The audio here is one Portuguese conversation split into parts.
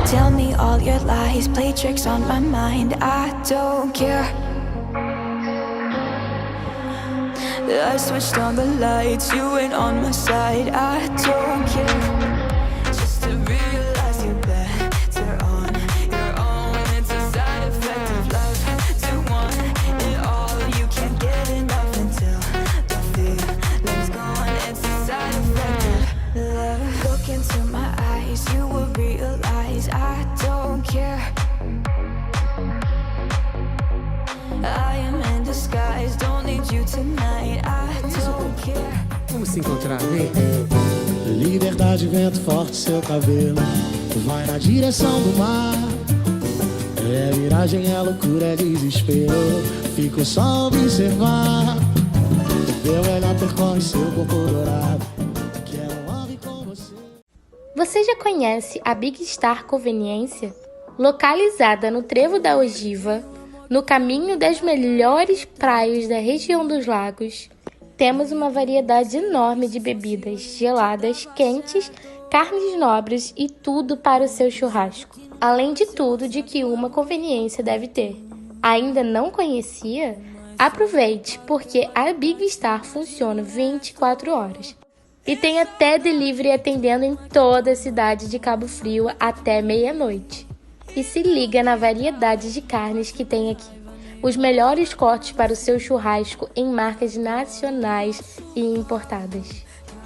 Tell me all your lies, play tricks on my mind. I don't care. I switched on the lights, you ain't on my side. I don't care. Just to realize you're better on your own. It's a side effect of love, to want it all. You can't get enough until the feeling's gone. It's a side effect of love. Look into my eyes, you will realize I don't care. I am in disguise, don't need you tonight. I don't care. Vamos se encontrar, vem. Liberdade, vento forte, seu cabelo vai na direção do mar. É miragem, é loucura, é desespero. Fico só a observar. Teu olhar percorre seu corpo dourado. Quero ave com você. Você já conhece a Big Star Conveniência? Localizada no Trevo da Ogiva, no caminho das melhores praias da região dos lagos, temos uma variedade enorme de bebidas geladas, quentes, carnes nobres e tudo para o seu churrasco. Além de tudo de que uma conveniência deve ter. Ainda não conhecia? Aproveite, porque a Big Star funciona 24 horas. E tem até delivery atendendo em toda a cidade de Cabo Frio até meia-noite. E se liga na variedade de carnes que tem aqui. Os melhores cortes para o seu churrasco em marcas nacionais e importadas.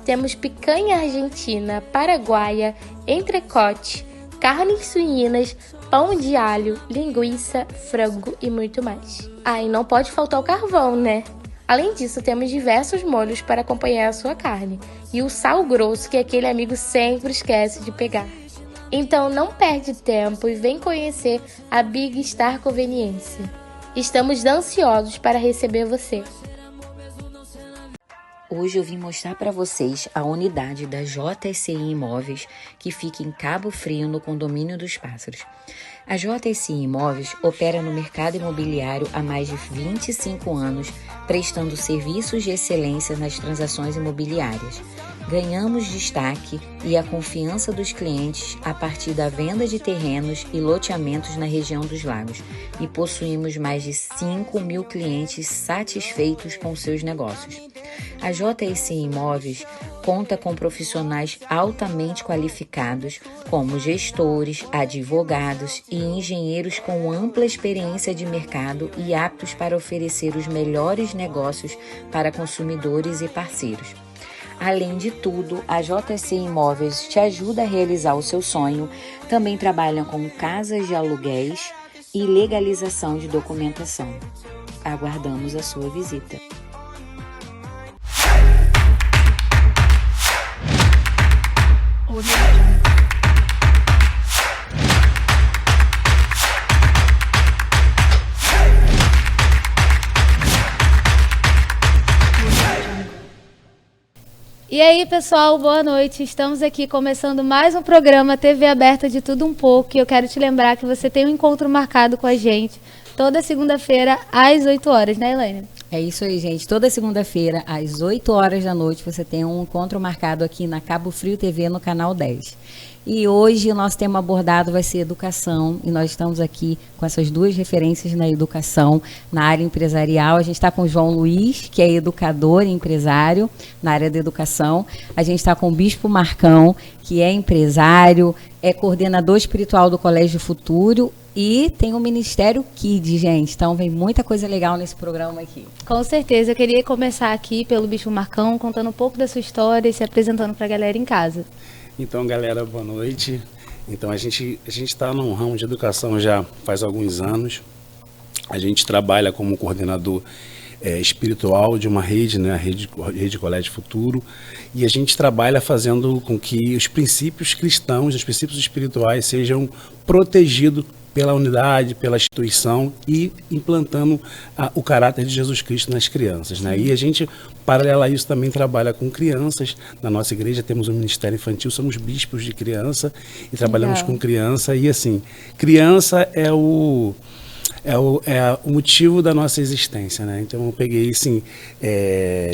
Temos picanha argentina, paraguaia, entrecote, carnes suínas, pão de alho, linguiça, frango e muito mais. Ah, e não pode faltar o carvão, né? Além disso, temos diversos molhos para acompanhar a sua carne. E o sal grosso que aquele amigo sempre esquece de pegar. Então não perde tempo e vem conhecer a Big Star Conveniência. Estamos ansiosos para receber você. Hoje eu vim mostrar para vocês a unidade da JSI Imóveis que fica em Cabo Frio, no Condomínio dos Pássaros. A JSI Imóveis opera no mercado imobiliário há mais de 25 anos, prestando serviços de excelência nas transações imobiliárias. Ganhamos destaque e a confiança dos clientes a partir da venda de terrenos e loteamentos na região dos lagos e possuímos mais de 5.000 clientes satisfeitos com seus negócios. A JSI Imóveis conta com profissionais altamente qualificados, como gestores, advogados e engenheiros com ampla experiência de mercado e aptos para oferecer os melhores negócios para consumidores e parceiros. Além de tudo, a JSI Imóveis te ajuda a realizar o seu sonho. Também trabalham com casas de aluguéis e legalização de documentação. Aguardamos a sua visita. E aí, pessoal, boa noite. Estamos aqui começando mais um programa TV Aberta de Tudo Um Pouco. E eu quero te lembrar que você tem um encontro marcado com a gente toda segunda-feira às 8 horas, né, Elaine? É isso aí, gente. Toda segunda-feira, às 8 horas da noite, você tem um encontro marcado aqui na Cabo Frio TV, no canal 10. E hoje o nosso tema abordado vai ser educação, e nós estamos aqui com essas duas referências na educação, na área empresarial. A gente está com o João Luiz, que é educador e empresário na área da educação. A gente está com o Bispo Marcão, que é empresário, é coordenador espiritual do Colégio Futuro e tem o Ministério Kids, gente. Então vem muita coisa legal nesse programa aqui. Com certeza. Eu queria começar aqui pelo Bispo Marcão, contando um pouco da sua história e se apresentando para a galera em casa. Então, galera, boa noite. Então, a gente está no ramo de educação já faz alguns anos. A gente trabalha como coordenador espiritual de uma rede, né, a rede Colégio Futuro, e a gente trabalha fazendo com que os princípios cristãos, os princípios espirituais sejam protegidos pela unidade, pela instituição e implantando o caráter de Jesus Cristo nas crianças, né? E a gente, paralelo a isso, também trabalha com crianças. Na nossa igreja temos um ministério infantil, somos bispos de criança e trabalhamos com criança. E assim, criança é o motivo da nossa existência, né? Então eu peguei assim,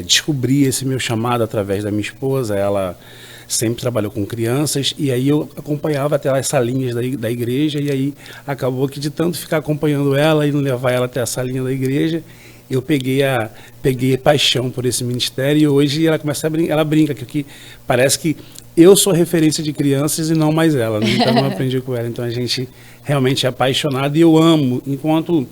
descobri esse meu chamado através da minha esposa. Ela sempre trabalhou com crianças, e aí eu acompanhava até as salinhas da igreja, e aí acabou que de tanto ficar acompanhando ela e não levar ela até a salinha da igreja, eu peguei paixão por esse ministério, e hoje ela começa ela brinca que parece que eu sou referência de crianças e não mais ela, né? Então eu aprendi com ela, então a gente realmente é apaixonado, e eu amo, enquanto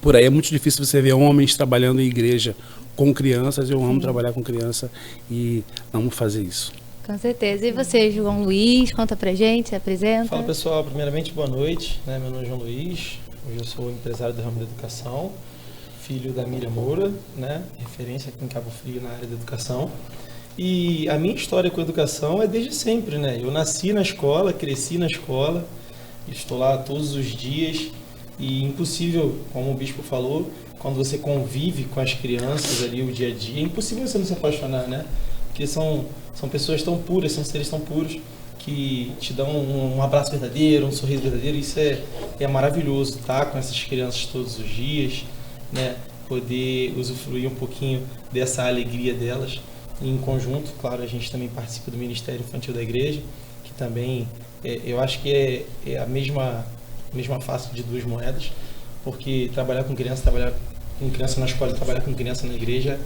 por aí é muito difícil você ver homens trabalhando em igreja com crianças, eu amo trabalhar com criança e amo fazer isso. Com certeza. E você, João Luiz, conta pra gente, se apresenta. Fala pessoal, primeiramente boa noite, né? Meu nome é João Luiz, hoje eu sou empresário do ramo da educação, filho da Miriam Moura, né? Referência aqui em Cabo Frio na área da educação. E a minha história com a educação é desde sempre, né? Eu nasci na escola, cresci na escola, estou lá todos os dias e impossível, como o bispo falou, quando você convive com as crianças ali o dia a dia, é impossível você não se apaixonar, né? Porque são pessoas tão puras, são seres tão puros que te dão um abraço verdadeiro, um sorriso verdadeiro. Isso é maravilhoso, tá? Com essas crianças todos os dias, né? Poder usufruir um pouquinho dessa alegria delas. E em conjunto, claro, a gente também participa do Ministério Infantil da Igreja, que também eu acho que é a mesma face de duas moedas, porque trabalhar com criança na escola e trabalhar com criança na igreja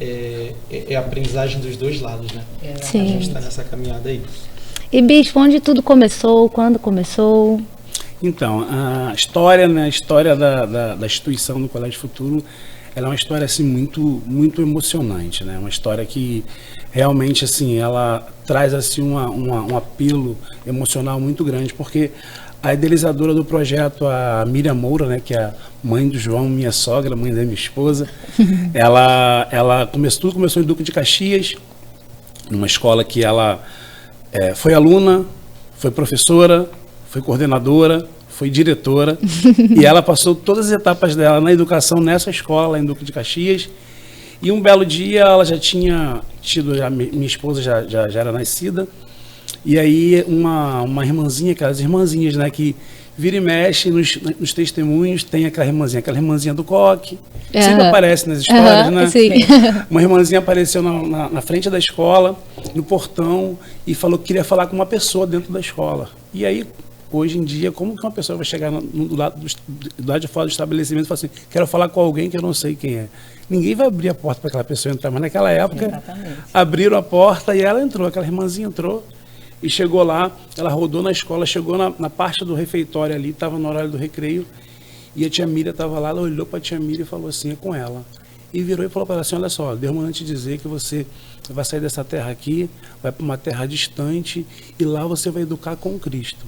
é a aprendizagem dos dois lados, né? Sim. A gente está nessa caminhada aí. E bispo, onde tudo começou? Quando começou? Então, a história, né, a história da instituição do Colégio Futuro, ela é uma história assim muito muito emocionante, né? Uma história que realmente assim ela traz assim um apelo emocional muito grande, porque a idealizadora do projeto, a Miriam Moura, né, que é a mãe do João, minha sogra, mãe da minha esposa, tudo começou em Duque de Caxias, numa escola que ela foi aluna, foi professora, foi coordenadora, foi diretora, e ela passou todas as etapas dela na educação nessa escola, lá em Duque de Caxias, e um belo dia ela já tinha tido, minha esposa já era nascida, e aí uma irmãzinha, aquelas irmãzinhas, né, que vira e mexe nos testemunhos, tem aquela irmãzinha do coque, sempre aparece nas histórias, né? Sim. Uma irmãzinha apareceu na frente da escola, no portão, e falou que queria falar com uma pessoa dentro da escola. E aí, hoje em dia, como que uma pessoa vai chegar do lado de fora do estabelecimento e falar assim, quero falar com alguém que eu não sei quem é? Ninguém vai abrir a porta para aquela pessoa entrar, mas naquela época, abriram a porta e ela entrou, aquela irmãzinha entrou e chegou lá, ela rodou na escola, chegou na parte do refeitório ali, estava no horário do recreio, e a tia Miriam estava lá, ela olhou para a tia Miriam e falou assim, é com ela. E virou e falou para ela assim, olha só, Deus manda te dizer que você vai sair dessa terra aqui, vai para uma terra distante, e lá você vai educar com Cristo.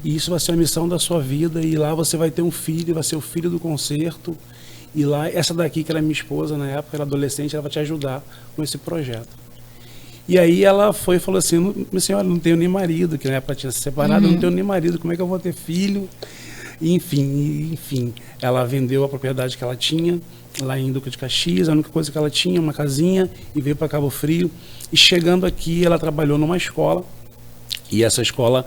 E isso vai ser a missão da sua vida, e lá você vai ter um filho, vai ser o filho do concerto, e lá, essa daqui, que era minha esposa na época, era adolescente, ela vai te ajudar com esse projeto. E aí ela foi e falou assim, minha senhora, não tenho nem marido, que na época tinha se separado, não tenho nem marido, como é que eu vou ter filho? E, enfim, ela vendeu a propriedade que ela tinha, lá em Duque de Caxias, a única coisa que ela tinha, uma casinha, e veio para Cabo Frio. E chegando aqui, ela trabalhou numa escola, e essa escola,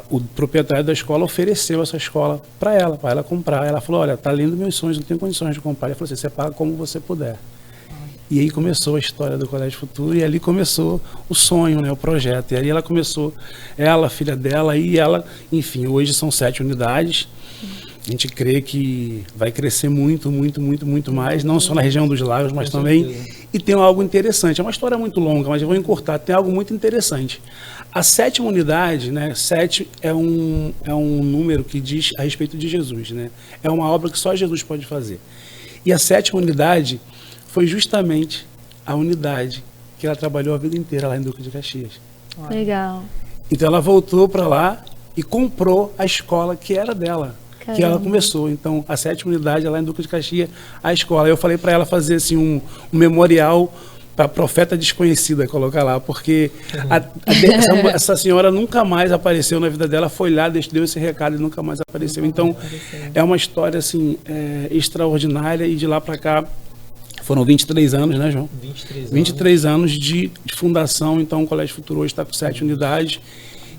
o proprietário da escola ofereceu essa escola para ela comprar. Ela falou, olha, tá lindo meus sonhos, não tenho condições de comprar. Ele falou assim, você paga como você puder. E aí começou a história do Colégio Futuro, e ali começou o sonho, né, o projeto. E ali ela começou, a filha dela, e ela, enfim, hoje são 7 unidades. A gente crê que vai crescer muito mais, não só na região dos lagos, mas também. E tem algo interessante, é uma história muito longa, mas eu vou encurtar, tem algo muito interessante. A 7ª unidade, né, 7 é um número que diz a respeito de Jesus, né? É uma obra que só Jesus pode fazer. E a 7ª unidade foi justamente a unidade que ela trabalhou a vida inteira lá em Duque de Caxias. Legal. Então ela voltou para lá e comprou a escola que era dela, que ela começou. Então a 7ª unidade lá em Duque de Caxias, a escola. Eu falei para ela fazer assim um memorial para profeta desconhecida, colocar lá, porque essa senhora nunca mais apareceu na vida dela, foi lá, deu esse recado e nunca mais apareceu. Então é uma história assim extraordinária, e de lá para cá foram 23 anos, né, João? 23 anos de fundação. Então o Colégio Futuro hoje está com 7 unidades,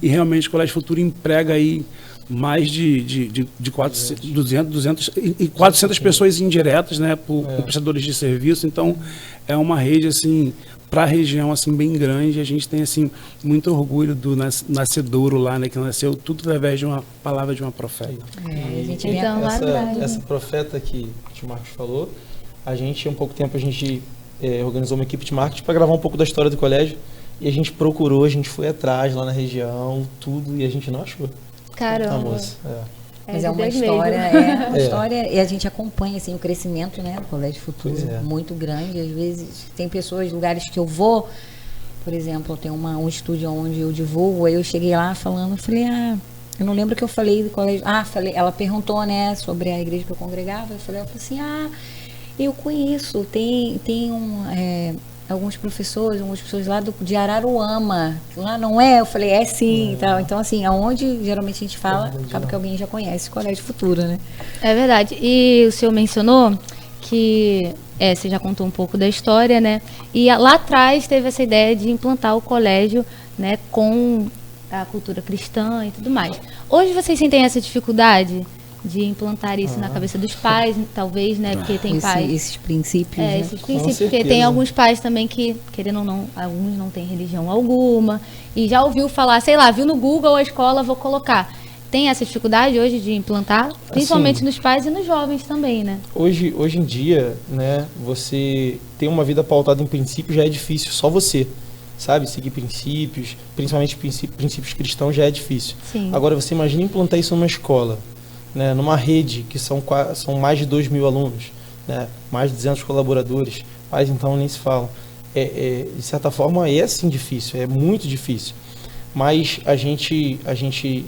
e realmente o Colégio Futuro emprega aí mais de 200 e 400 pessoas indiretas, né, com prestadores de serviço. Então, é uma rede, assim, para a região, assim, bem grande. A gente tem, assim, muito orgulho do nascedouro lá, né, que nasceu tudo através de uma palavra de uma profeta. A gente Então, lá atrás, Essa profeta que o tio Marcos falou, a gente, há um pouco tempo, a gente organizou uma equipe de marketing para gravar um pouco da história do colégio. E a gente procurou, a gente foi atrás lá na região, tudo, e a gente não achou. Caramba. A moça. Mas é uma Deus história, mesmo. história, e a gente acompanha assim, o crescimento, né, do Colégio Futuro, Pois é. muito grande. Às vezes tem pessoas, lugares que eu vou, por exemplo, eu tenho um estúdio onde eu divulgo, aí eu cheguei lá falando, eu falei, eu não lembro o que eu falei do colégio. Falei, ela perguntou, né, sobre a igreja que eu congregava, eu falei assim, eu conheço, tem alguns professores, algumas pessoas lá de Araruama, lá não é? Eu falei, é sim, e tal. Então, assim, aonde geralmente a gente fala, acaba que alguém já conhece o Colégio Futuro, né? É verdade. E o senhor mencionou que você já contou um pouco da história, né? E lá atrás teve essa ideia de implantar o colégio, né, com a cultura cristã e tudo mais. Hoje vocês sentem essa dificuldade de implantar isso na cabeça dos pais, talvez, né? Porque tem pais... Esses princípios, né? Esses princípios, porque certeza. tem alguns pais também que, querendo ou não, alguns não têm religião alguma, e já ouviu falar, sei lá, viu no Google a escola, vou colocar. Tem essa dificuldade hoje de implantar, principalmente nos pais e nos jovens também, né? Hoje em dia, né, você ter uma vida pautada em princípios já é difícil, só você, sabe? Seguir princípios, principalmente princípios cristãos, já é difícil. Sim. Agora, você imagina implantar isso numa escola, né, numa rede que são mais de 2.000 alunos, né, mais de 200 colaboradores, pais então nem se falam. De certa forma é assim difícil, é muito difícil. Mas a gente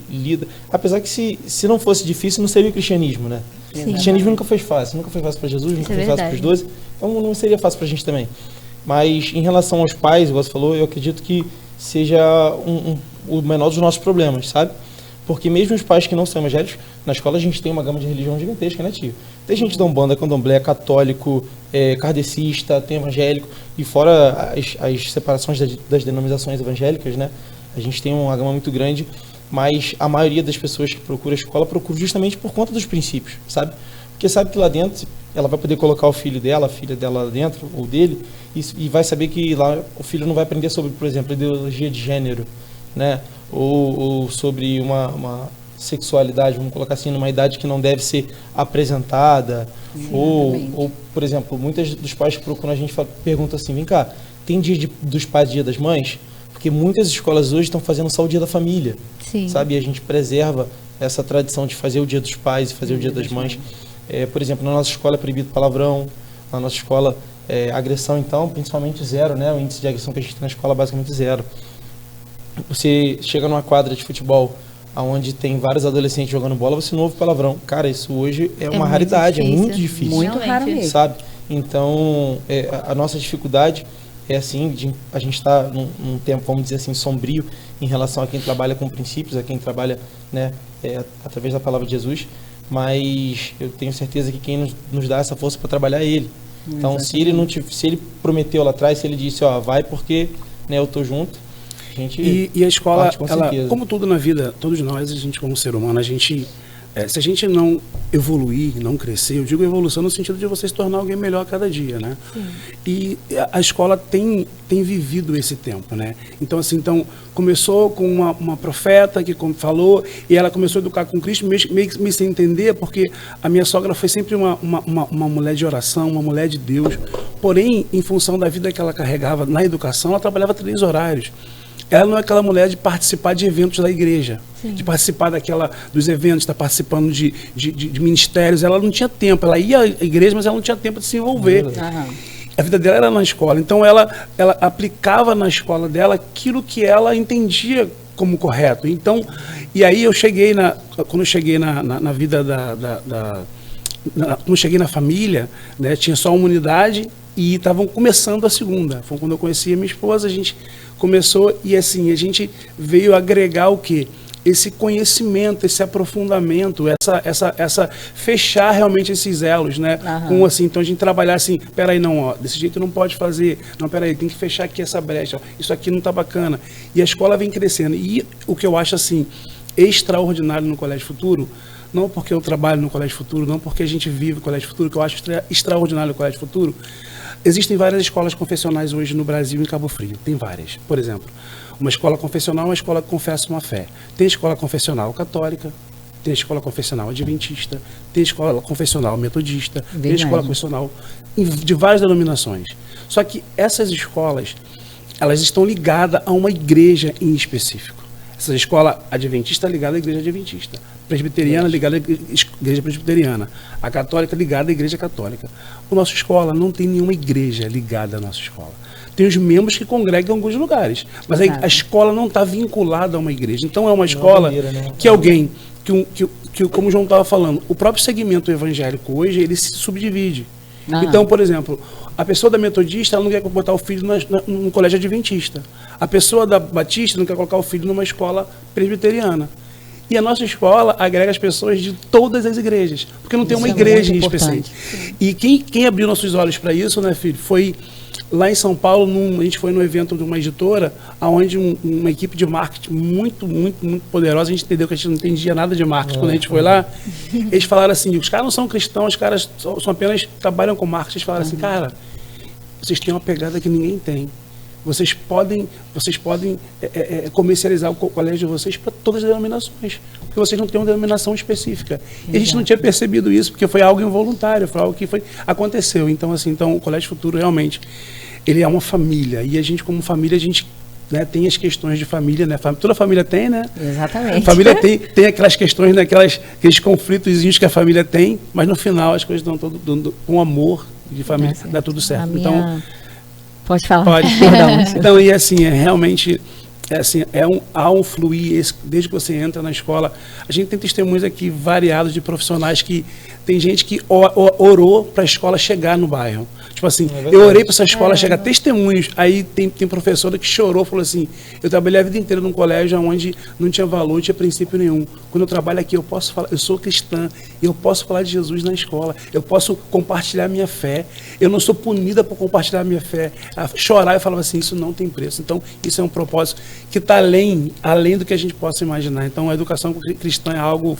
lida, apesar que se não fosse difícil não seria o cristianismo, né? Sim. O cristianismo nunca foi fácil para Jesus, nunca foi fácil para os 12, então não seria fácil para a gente também. Mas em relação aos pais, igual você falou, eu acredito que seja o menor dos nossos problemas, sabe? Porque mesmo os pais que não são evangélicos, na escola a gente tem uma gama de religião gigantesca, né, tio? Tem gente da Umbanda, Candomblé, católico, kardecista, tem evangélico, e fora as separações das denominações evangélicas, né? A gente tem uma gama muito grande, mas a maioria das pessoas que procura a escola procura justamente por conta dos princípios, sabe? Porque sabe que lá dentro ela vai poder colocar o filho dela, a filha dela lá dentro, ou dele, e vai saber que lá o filho não vai aprender sobre, por exemplo, ideologia de gênero, né? Ou sobre uma sexualidade, vamos colocar assim, numa idade que não deve ser apresentada. Ou, por exemplo, muitos dos pais que procuram a gente perguntam assim, vem cá, tem dia dos pais e dia das mães? Porque muitas escolas hoje estão fazendo só o dia da família, Sim. sabe? E a gente preserva essa tradição de fazer o dia dos pais e fazer o dia das mães. Por exemplo, na nossa escola é proibido palavrão, na nossa escola agressão, então, principalmente zero, né? O índice de agressão que a gente tem na escola é basicamente zero. Você chega numa quadra de futebol onde tem vários adolescentes jogando bola, você não ouve palavrão. Cara, isso hoje é uma raridade, difícil. é muito difícil. Muito raro mesmo. Sabe? Então, a nossa dificuldade é assim, a gente está num tempo, vamos dizer assim, sombrio em relação a quem trabalha com princípios, a quem trabalha, né, através da palavra de Jesus, mas eu tenho certeza que quem nos dá essa força para trabalhar é Ele. Então, se ele prometeu lá atrás, se ele disse, vai porque, né, eu tô junto, a gente e a escola, ela, como tudo na vida, todos nós, a gente como ser humano, a gente, se a gente não evoluir, não crescer, eu digo evolução no sentido de você se tornar alguém melhor a cada dia, né? Sim. E a escola tem vivido esse tempo, né? Então, assim, começou com uma profeta que falou, e ela começou a educar com Cristo, meio sem entender, porque a minha sogra foi sempre uma mulher de oração, uma mulher de Deus, porém, em função da vida que ela carregava na educação, ela trabalhava 3 horários. Ela não é aquela mulher de participar de eventos da igreja, Sim. de participar dos eventos, estar participando de ministérios. Ela não tinha tempo, ela ia à igreja, mas ela não tinha tempo de se envolver. A vida dela era na escola, então ela aplicava na escola dela aquilo que ela entendia como correto. Então, e aí quando eu cheguei na vida quando eu cheguei na família, né, tinha só uma unidade e estavam começando a segunda. Foi quando eu conheci a minha esposa, a gente começou e assim, a gente veio agregar o quê? Esse conhecimento, esse aprofundamento, essa fechar realmente esses elos, né? Com assim, então a gente trabalhar assim, peraí, não, desse jeito não pode fazer, não, peraí, tem que fechar aqui essa brecha, isso aqui não tá bacana. E a escola vem crescendo. E o que eu acho assim, extraordinário no Colégio Futuro, não porque eu trabalho no Colégio Futuro, não porque a gente vive o Colégio Futuro, que eu acho extraordinário o Colégio Futuro. Existem várias escolas confessionais hoje no Brasil, em Cabo Frio. Tem várias. Por exemplo, uma escola confessional é uma escola que confessa uma fé. Tem escola confessional católica, tem escola confessional adventista, tem escola confessional metodista, tem escola confessional de várias denominações. Só que essas escolas, elas estão ligadas a uma igreja em específico. Essa escola adventista é ligada à igreja adventista, presbiteriana ligada à igreja presbiteriana, a católica ligada à igreja católica. A nossa escola não tem nenhuma igreja ligada à nossa escola. Tem os membros que congregam em alguns lugares, mas a escola não está vinculada a uma igreja. Então é uma escola que alguém, que como o João estava falando, o próprio segmento evangélico hoje, ele se subdivide. Então, por exemplo, a pessoa da metodista, ela não quer botar o filho no colégio adventista. A pessoa da batista não quer colocar o filho numa escola presbiteriana. E a nossa escola agrega as pessoas de todas as igrejas, porque não tem uma igreja em específico. E quem abriu nossos olhos para isso, né, filho, foi lá em São Paulo, a gente foi no evento de uma editora, onde uma equipe de marketing muito poderosa, a gente entendeu que a gente não entendia nada de marketing. Quando a gente foi lá, eles falaram assim, os caras não são cristãos, os caras só apenas trabalham com marketing. Eles falaram assim, cara, vocês têm uma pegada que ninguém tem. Vocês podem comercializar o colégio de vocês para todas as denominações, porque vocês não têm uma denominação específica. E a gente não tinha percebido isso, porque foi algo involuntário, foi algo que aconteceu. Então, assim, o Colégio Futuro realmente, ele é uma família, e a gente, como família, a gente, né, tem as questões de família, né? Toda família tem, né? Exatamente. A família tem aquelas questões, né, aqueles conflitozinhos que a família tem, mas no final as coisas dão com amor de família, dá tudo certo. Então, pode falar. Pode. Perdão. Então, e assim, realmente, há um fluir, desde que você entra na escola. A gente tem testemunhos aqui variados de profissionais que tem gente que orou para a escola chegar no bairro. Tipo assim, eu orei para essa escola chegar, testemunhos. Aí tem professora que chorou, falou assim, eu trabalhei a vida inteira num colégio onde não tinha valor, não tinha princípio nenhum. Quando eu trabalho aqui, eu posso falar, eu sou cristã, e eu posso falar de Jesus na escola, eu posso compartilhar minha fé, eu não sou punida por compartilhar minha fé. Chorar, eu falava assim, isso não tem preço. Então, isso é um propósito que está além do que a gente possa imaginar. Então, a educação cristã é algo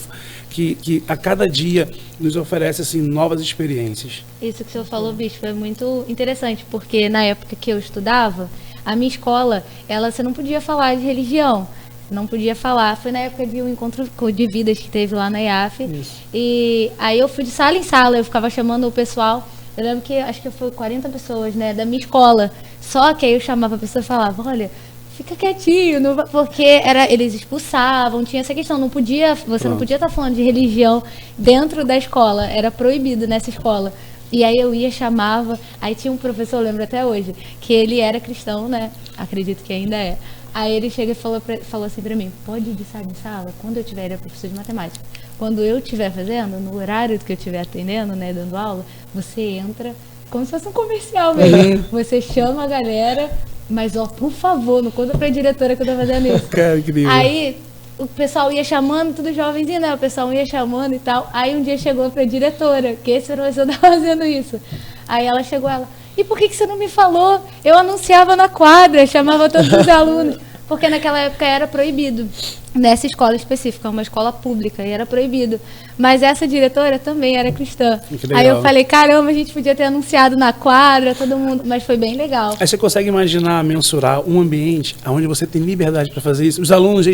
que a cada dia nos oferece assim, novas experiências. Isso que o senhor falou, bispo, é muito interessante, porque na época que eu estudava, a minha escola, você não podia falar de religião, não podia falar. Foi na época de um encontro de vidas que teve lá na IAF. Isso. E aí eu fui de sala em sala, eu ficava chamando o pessoal. Eu lembro que acho que foi 40 pessoas, né, da minha escola. Só que aí eu chamava a pessoa e falava, olha, fica quietinho, porque eles expulsavam, tinha essa questão, não podia estar falando de religião dentro da escola, era proibido nessa escola. E aí eu chamava, aí tinha um professor, eu lembro até hoje, que ele era cristão, né? Acredito que ainda é. Aí ele chega e falou assim pra mim, pode ir de sala em sala, quando eu tiver, ele é professor de matemática, quando eu estiver fazendo, no horário que eu estiver atendendo, né, dando aula, você entra, como se fosse um comercial mesmo, você chama a galera, mas ó, por favor, não conta pra diretora que eu tô fazendo isso. Cara, incrível. Aí o pessoal ia chamando, tudo jovenzinho, né, o pessoal ia chamando e tal, aí um dia chegou pra diretora, que esse professor tá fazendo isso, aí ela chegou, e por que você não me falou? Eu anunciava na quadra, chamava todos os alunos, porque naquela época era proibido, nessa escola específica, uma escola pública, e era proibido. Mas essa diretora também era cristã. Aí eu falei, caramba, a gente podia ter anunciado na quadra, todo mundo, mas foi bem legal. Aí você consegue imaginar, mensurar um ambiente onde você tem liberdade para fazer isso? Os alunos,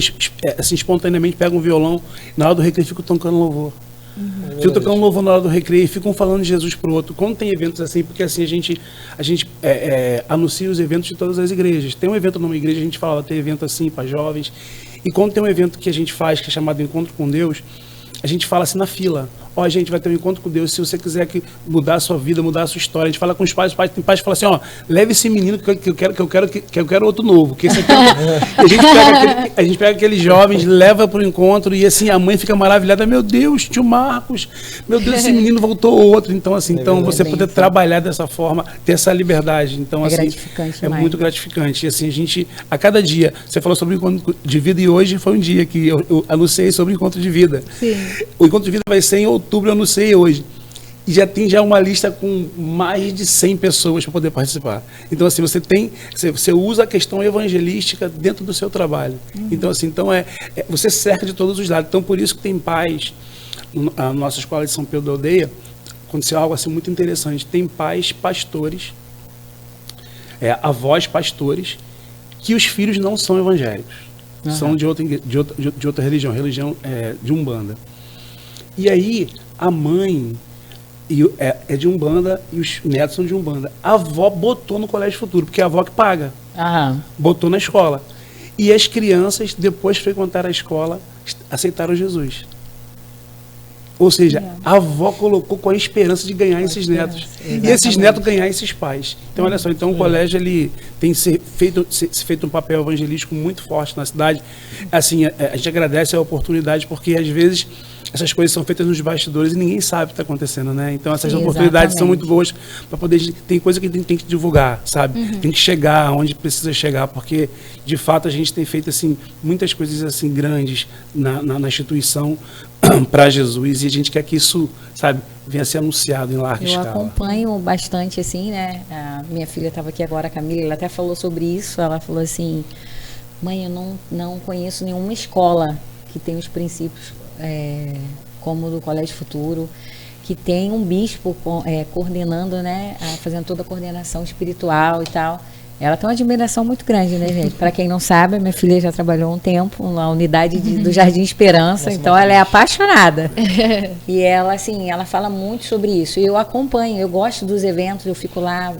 assim, espontaneamente pegam um violão, na hora do recreio ficam tocando louvor. Ficam tocando louvor na hora do recreio e ficam falando de Jesus pro outro. Quando tem eventos assim, porque assim a gente anuncia os eventos de todas as igrejas. Tem um evento numa igreja, a gente fala, tem evento assim para jovens. E quando tem um evento que a gente faz, que é chamado Encontro com Deus, a gente fala assim na fila, ó, gente, vai ter um encontro com Deus, se você quiser mudar a sua vida, mudar a sua história, a gente fala com os pais tem pais que falam assim, ó, leve esse menino que eu quero outro novo, que esse aqui a gente pega aqueles jovens, leva pro encontro e assim, a mãe fica maravilhada, meu Deus, tio Marcos, meu Deus, esse menino voltou outro, então assim, você poder trabalhar dessa forma, ter essa liberdade, então assim, gratificante, muito gratificante, e assim, a gente, a cada dia, você falou sobre o encontro de vida e hoje foi um dia que eu anunciei sobre o encontro de vida. Sim. O encontro de vida vai ser em outubro, eu não sei hoje. e já tem já uma lista com mais de 100 pessoas para poder participar. Então, assim, você usa a questão evangelística dentro do seu trabalho. Então, assim, você cerca de todos os lados. Então, por isso que tem pais, a nossa escola de São Pedro da Aldeia, aconteceu algo assim muito interessante. Tem pais pastores, avós pastores, que os filhos não são evangélicos. São de outra religião de Umbanda. E aí, a mãe é de Umbanda e os netos são de Umbanda. A avó botou no Colégio Futuro, porque é a avó que paga. Botou na escola. E as crianças, depois de frequentar a escola, aceitaram Jesus. Ou seja, a avó colocou com a esperança de ganhar esses netos. E esses netos ganhar esses pais. Então, olha só, então o colégio ele tem feito um papel evangelístico muito forte na cidade. Assim, a gente agradece a oportunidade, porque às vezes essas coisas são feitas nos bastidores e ninguém sabe o que está acontecendo, né? Então essas oportunidades são muito boas para poder... Tem coisa que tem que divulgar, sabe? Tem que chegar onde precisa chegar, porque de fato a gente tem feito assim muitas coisas assim grandes na instituição para Jesus, e a gente quer que isso, sabe, venha a ser anunciado em larga escala. Eu acompanho bastante, assim, né? A minha filha estava aqui agora, a Camila, ela até falou sobre isso. Ela falou assim: mãe, eu não conheço nenhuma escola que tem os princípios como do Colégio Futuro, que tem um bispo coordenando, né? Fazendo toda a coordenação espiritual e tal. Ela tem uma admiração muito grande, né, gente? Para quem não sabe, minha filha já trabalhou um tempo na unidade do Jardim Esperança, então ela é apaixonada. E ela, assim, ela fala muito sobre isso. E eu acompanho, eu gosto dos eventos, eu fico lá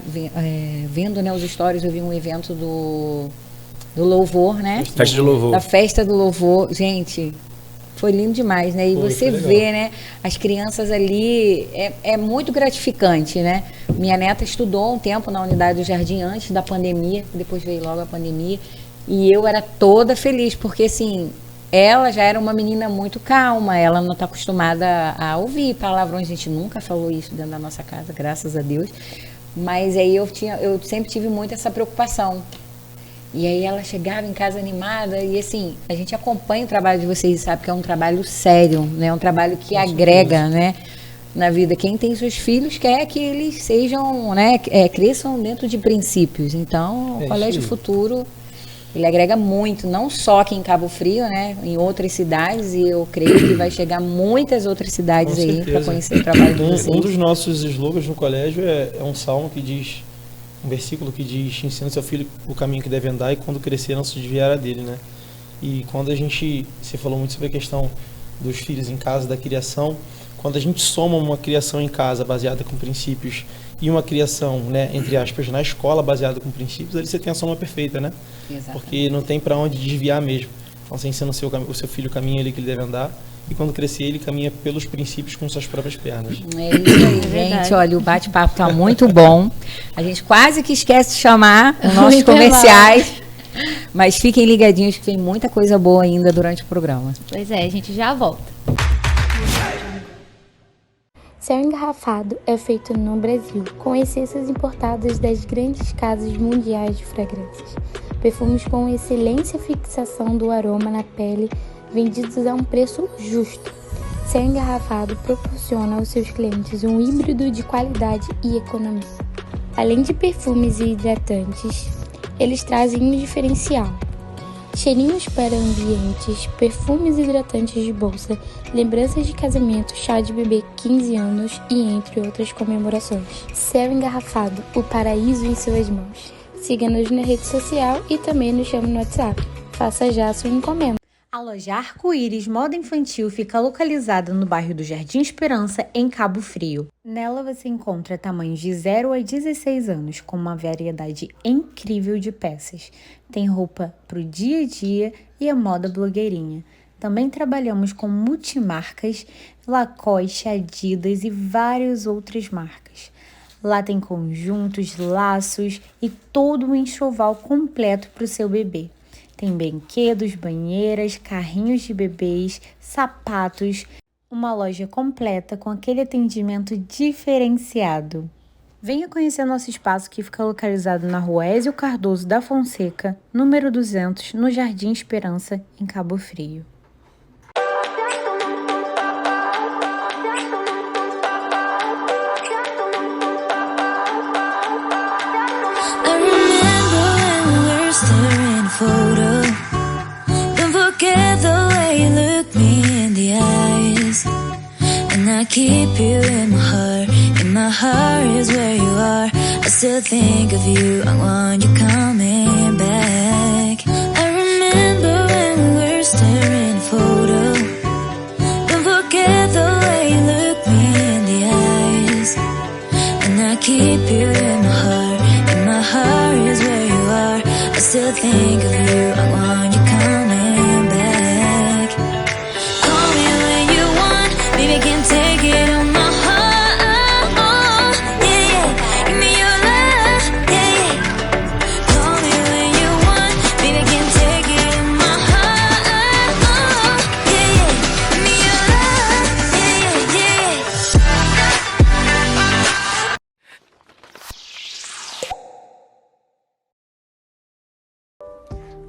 vendo, né, os stories. Eu vi um evento do louvor, né? Festa de louvor. Da festa do louvor. Gente, foi lindo demais, né? E você vê, né, as crianças ali, é muito gratificante, né? Minha neta estudou um tempo na unidade do Jardim antes da pandemia, depois veio logo a pandemia, e eu era toda feliz, porque assim, ela já era uma menina muito calma, ela não está acostumada a ouvir palavrões, a gente nunca falou isso dentro da nossa casa, graças a Deus, mas aí eu sempre tive muito essa preocupação. E aí ela chegava em casa animada, e assim, a gente acompanha o trabalho de vocês, sabe que é um trabalho sério, né? Um trabalho que agrega, né, na vida. Quem tem seus filhos quer que eles sejam, né, cresçam dentro de princípios. Então, o Colégio Futuro, ele agrega muito, não só aqui em Cabo Frio, né, em outras cidades, e eu creio que vai chegar muitas outras cidades aí para conhecer o trabalho de vocês. Um dos nossos slogans no colégio é um salmo que diz, um versículo que diz: ensina seu filho o caminho que deve andar, e quando crescer não se desviará dele, né? E quando você falou muito sobre a questão dos filhos em casa, da criação, quando a gente soma uma criação em casa baseada com princípios e uma criação, né, entre aspas, na escola baseada com princípios, aí você tem a soma perfeita, né? Exatamente. Porque não tem para onde desviar mesmo. Então você ensina o seu filho o caminho ali que ele deve andar, e quando crescer ele caminha pelos princípios com suas próprias pernas. É isso aí, gente. Olha, o bate-papo está muito bom. A gente quase que esquece de chamar os nossos comerciais, mas fiquem ligadinhos que tem muita coisa boa ainda durante o programa. Pois é, a gente já volta. Céu engarrafado é feito no Brasil, com essências importadas das grandes casas mundiais de fragrâncias. Perfumes com excelência e fixação do aroma na pele, vendidos a um preço justo. Céu engarrafado proporciona aos seus clientes um híbrido de qualidade e economia. Além de perfumes e hidratantes, eles trazem um diferencial: cheirinhos para ambientes, perfumes hidratantes de bolsa, lembranças de casamento, chá de bebê 15 anos e entre outras comemorações. Céu engarrafado, o paraíso em suas mãos. Siga-nos na rede social e também nos chame no WhatsApp. Faça já a sua encomenda. A loja Arco-Íris Moda Infantil fica localizada no bairro do Jardim Esperança, em Cabo Frio. Nela você encontra tamanhos de 0 a 16 anos, com uma variedade incrível de peças. Tem roupa para o dia a dia e a moda blogueirinha. Também trabalhamos com multimarcas, Lacoste, Adidas e várias outras marcas. Lá tem conjuntos, laços e todo um enxoval completo para o seu bebê. Tem brinquedos, banheiras, carrinhos de bebês, sapatos, uma loja completa com aquele atendimento diferenciado. Venha conhecer nosso espaço, que fica localizado na Rua Ézio Cardoso da Fonseca, número 200, no Jardim Esperança, em Cabo Frio. photo. Don't forget the way you look me in the eyes. And I keep you in my heart. In my heart is where you are. I still think of you. I want you coming back. I remember when we were staring a photo. Don't forget the way you look me in the eyes. And I keep you in my heart. In my heart is where you are. I still think of you. I want you coming back. Call me when you want. Baby, I can't take it on my heart. Yeah, yeah. Give me your love. Yeah, yeah. Call me when you want. Baby, I can't take it on my heart. Yeah, yeah. Give me your love. Yeah, yeah, yeah.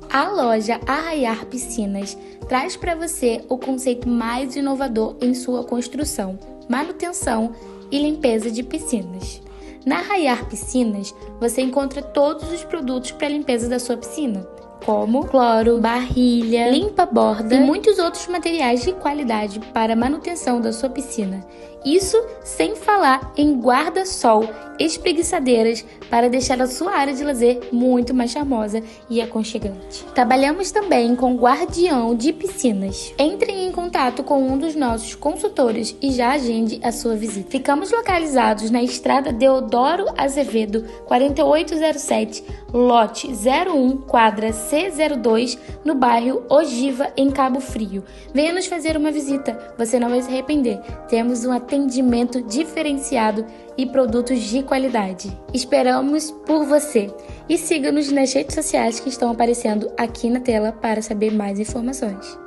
A loja Arraiar Piscinas traz para você o conceito mais inovador em sua construção, manutenção e limpeza de piscinas. Na Arraiar Piscinas, você encontra todos os produtos para a limpeza da sua piscina, como cloro, barrilha, limpa-borda e muitos outros materiais de qualidade para a manutenção da sua piscina. Isso sem falar em guarda-sol, espreguiçadeiras para deixar a sua área de lazer muito mais charmosa e aconchegante. Trabalhamos também com guardião de piscinas. Entre em contato com um dos nossos consultores e já agende a sua visita. Ficamos localizados na estrada Deodoro Azevedo, 4807, lote 01, quadra C02, no bairro Ogiva, em Cabo Frio. Venha nos fazer uma visita, você não vai se arrepender. Temos um atendimento diferenciado e produtos de qualidade. Esperamos por você e siga-nos nas redes sociais que estão aparecendo aqui na tela para saber mais informações.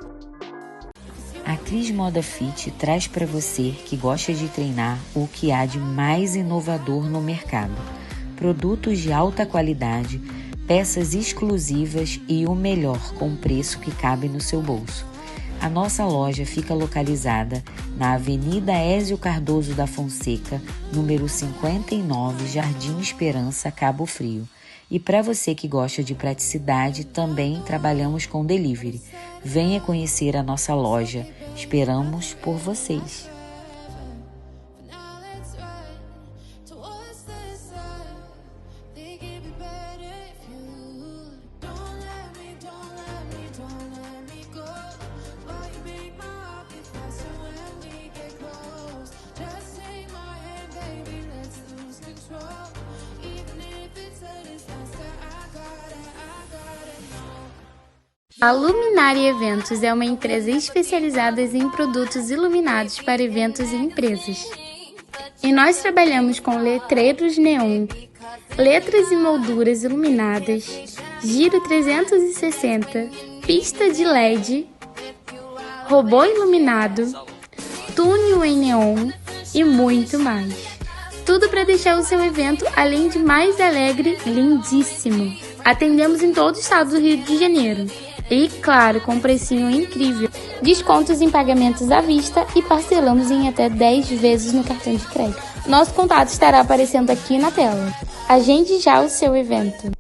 A Cris Moda Fit traz para você que gosta de treinar o que há de mais inovador no mercado. Produtos de alta qualidade, peças exclusivas e o melhor com preço que cabe no seu bolso. A nossa loja fica localizada na Avenida Ézio Cardoso da Fonseca, número 59, Jardim Esperança, Cabo Frio. E para você que gosta de praticidade, também trabalhamos com delivery. Venha conhecer a nossa loja. Esperamos por vocês. A Luminária Eventos é uma empresa especializada em produtos iluminados para eventos e empresas. E nós trabalhamos com letreiros neon, letras e molduras iluminadas, giro 360, pista de LED, robô iluminado, túnel em neon e muito mais. Tudo para deixar o seu evento, além de mais alegre, lindíssimo. Atendemos em todo o estado do Rio de Janeiro. E, claro, com um precinho incrível. Descontos em pagamentos à vista e parcelamos em até 10 vezes no cartão de crédito. Nosso contato estará aparecendo aqui na tela. Agende já o seu evento.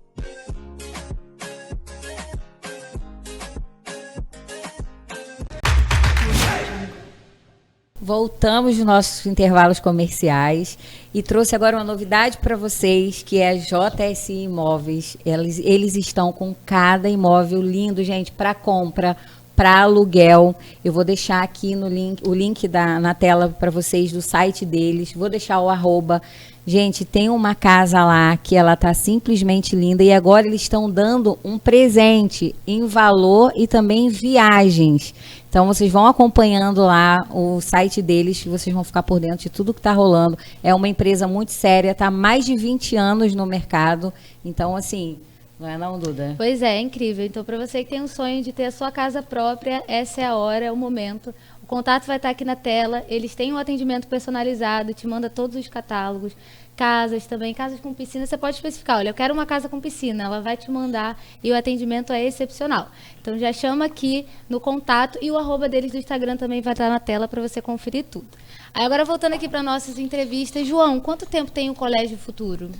Voltamos dos nossos intervalos comerciais e trouxe agora uma novidade para vocês, que é a JSI Imóveis. Eles estão com cada imóvel lindo, gente, para compra, para aluguel. Eu vou deixar aqui no link, o link na tela para vocês do site deles. Vou deixar o @. Gente, tem uma casa lá que ela tá simplesmente linda e agora eles estão dando um presente em valor e também em viagens. Então, vocês vão acompanhando lá o site deles, que vocês vão ficar por dentro de tudo que está rolando. É uma empresa muito séria, está há mais de 20 anos no mercado. Então, assim, não é não, Duda? Pois é incrível. Então, para você que tem um sonho de ter a sua casa própria, essa é a hora, é o momento. O contato vai estar aqui na tela. Eles têm um atendimento personalizado, te manda todos os catálogos. Casas também, casas com piscina, você pode especificar, olha, eu quero uma casa com piscina, ela vai te mandar e o atendimento é excepcional. Então já chama aqui no contato e o @ deles do Instagram também vai estar na tela para você conferir tudo. Aí agora voltando aqui para nossas entrevistas, João, quanto tempo tem o Colégio Futuro?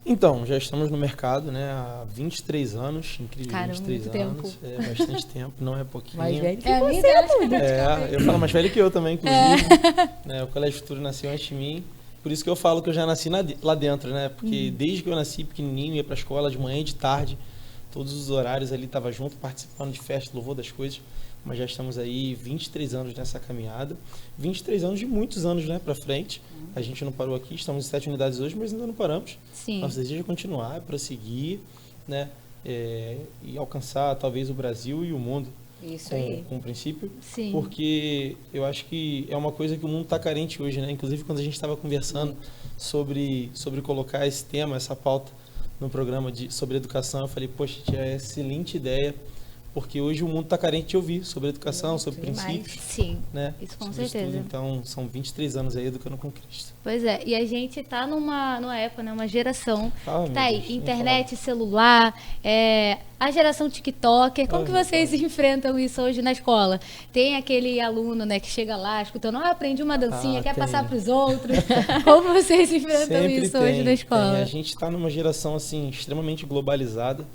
Então, já estamos no mercado, né, há 23 anos, incrível, Cara, 23 muito anos, tempo. é bastante tempo, não é pouquinho. Mais velho que É a minha você, idade, Duda. Eu falo mais velho que eu também, inclusive. Né, o Colégio Futuro nasceu antes de mim, por isso que eu falo que eu já nasci lá dentro, né, porque desde que eu nasci pequenininho, ia pra escola de manhã e de tarde, todos os horários ali estava junto, participando de festa, louvor das coisas, mas já estamos aí 23 anos nessa caminhada, 23 anos de muitos anos, né, pra frente. A gente não parou aqui, estamos em 7 unidades hoje, mas ainda não paramos. Sim. Nosso desejo é continuar, prosseguir, né, e alcançar talvez o Brasil e o mundo Isso aí. com o princípio, Sim. porque eu acho que é uma coisa que o mundo está carente hoje, né? Inclusive quando a gente estava conversando sobre colocar esse tema, essa pauta no programa sobre educação, eu falei, poxa, tia, é excelente ideia, porque hoje o mundo está carente de ouvir sobre educação, sobre demais. princípios, Sim, né? isso com Sobre certeza. estudo. Então, são 23 anos aí educando com Cristo. Pois é, e a gente tá numa época, né, uma geração Ah, que meu tá aí, Deus, nem internet, celular, a geração TikToker. Como Ah, que meu vocês enfrentam isso hoje na escola? Tem aquele aluno, né, que chega lá escutando, aprendi uma dancinha, quer tem. passar pros outros. Como vocês enfrentam Sempre isso hoje na escola? A gente está numa geração assim extremamente globalizada.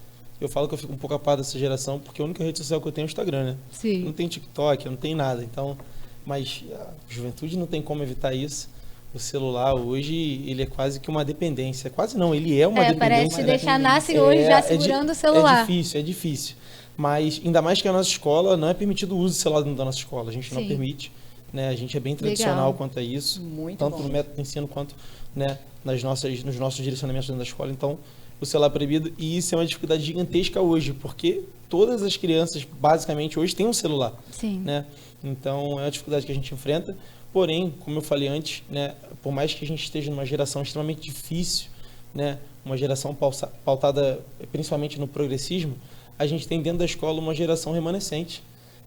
Eu falo que eu fico um pouco a par dessa geração porque a única rede social que eu tenho é o Instagram, né? Sim. Não tem TikTok, não tem nada. Então, mas a juventude não tem como evitar isso. O celular hoje, ele é quase que uma dependência. Quase não, ele é uma dependência. Parece né? deixar nasce hoje já segurando o celular. É difícil. Mas ainda mais que a nossa escola não é permitido o uso do celular dentro da nossa escola. A gente não Sim. permite. Né? A gente é bem tradicional Legal. quanto a isso. Muito tanto bom. no método de ensino quanto, né, nos nossos direcionamentos dentro da escola. Então, o celular é proibido, e isso é uma dificuldade gigantesca hoje, porque todas as crianças, basicamente, hoje têm um celular. Sim. Né? Então, é uma dificuldade que a gente enfrenta. Porém, como eu falei antes, né, por mais que a gente esteja numa geração extremamente difícil, né, uma geração pautada principalmente no progressismo, a gente tem dentro da escola uma geração remanescente.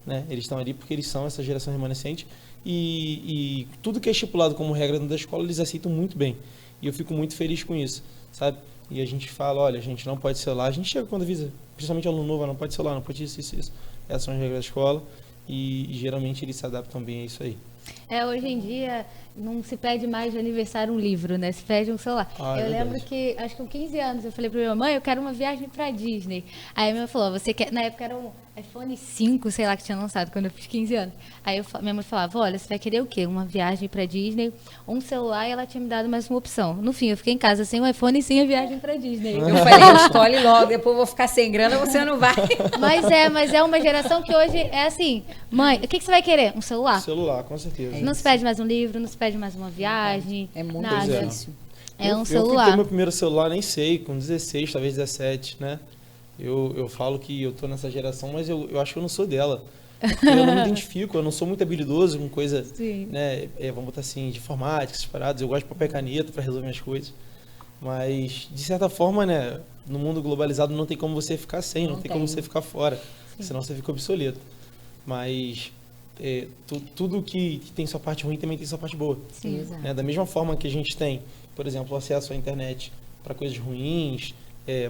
Né? Eles estão ali porque eles são essa geração remanescente, e tudo que é estipulado como regra dentro da escola, eles aceitam muito bem. E eu fico muito feliz com isso, sabe? E a gente fala, olha, a gente não pode celular. A gente chega quando avisa, principalmente aluno novo, não pode celular, não pode isso. Essas são as regras da escola, e geralmente eles se adaptam bem a isso aí. Hoje em dia não se pede mais de aniversário um livro, né? Se pede um celular. É Eu lembro verdade. que, acho que com 15 anos, eu falei pra minha mãe, eu quero uma viagem pra Disney. Aí a minha mãe falou, você quer... Na época era um iPhone 5, sei lá, que tinha lançado, quando eu fiz 15 anos. Aí minha mãe falava, olha, você vai querer o quê? Uma viagem pra Disney, um celular, e ela tinha me dado mais uma opção. No fim, eu fiquei em casa sem o iPhone e sem a viagem pra Disney. Eu falei, escolhe logo, depois eu vou ficar sem grana, você não vai. Mas é uma geração que hoje é assim, mãe, o que você vai querer? Um celular? Celular, com certeza. Não se pede mais um livro, não se pede mais uma viagem, É muito nada. difícil. É um Eu fui ter celular. meu primeiro celular, nem sei, com 16, talvez 17, né? Eu falo que eu tô nessa geração, mas eu acho que eu não sou dela. Porque eu não me identifico, eu não sou muito habilidoso com coisa, Sim. né? Vamos botar assim, de informática, essas paradas. Eu gosto de papel e caneta para resolver as coisas. Mas, de certa forma, né? No mundo globalizado não tem como você ficar sem, não tem como você ficar fora. Senão você fica obsoleto. Mas tudo que tem sua parte ruim também tem sua parte boa. Sim. Exato. Né? Da mesma forma que a gente tem, por exemplo, acesso à internet para coisas ruins,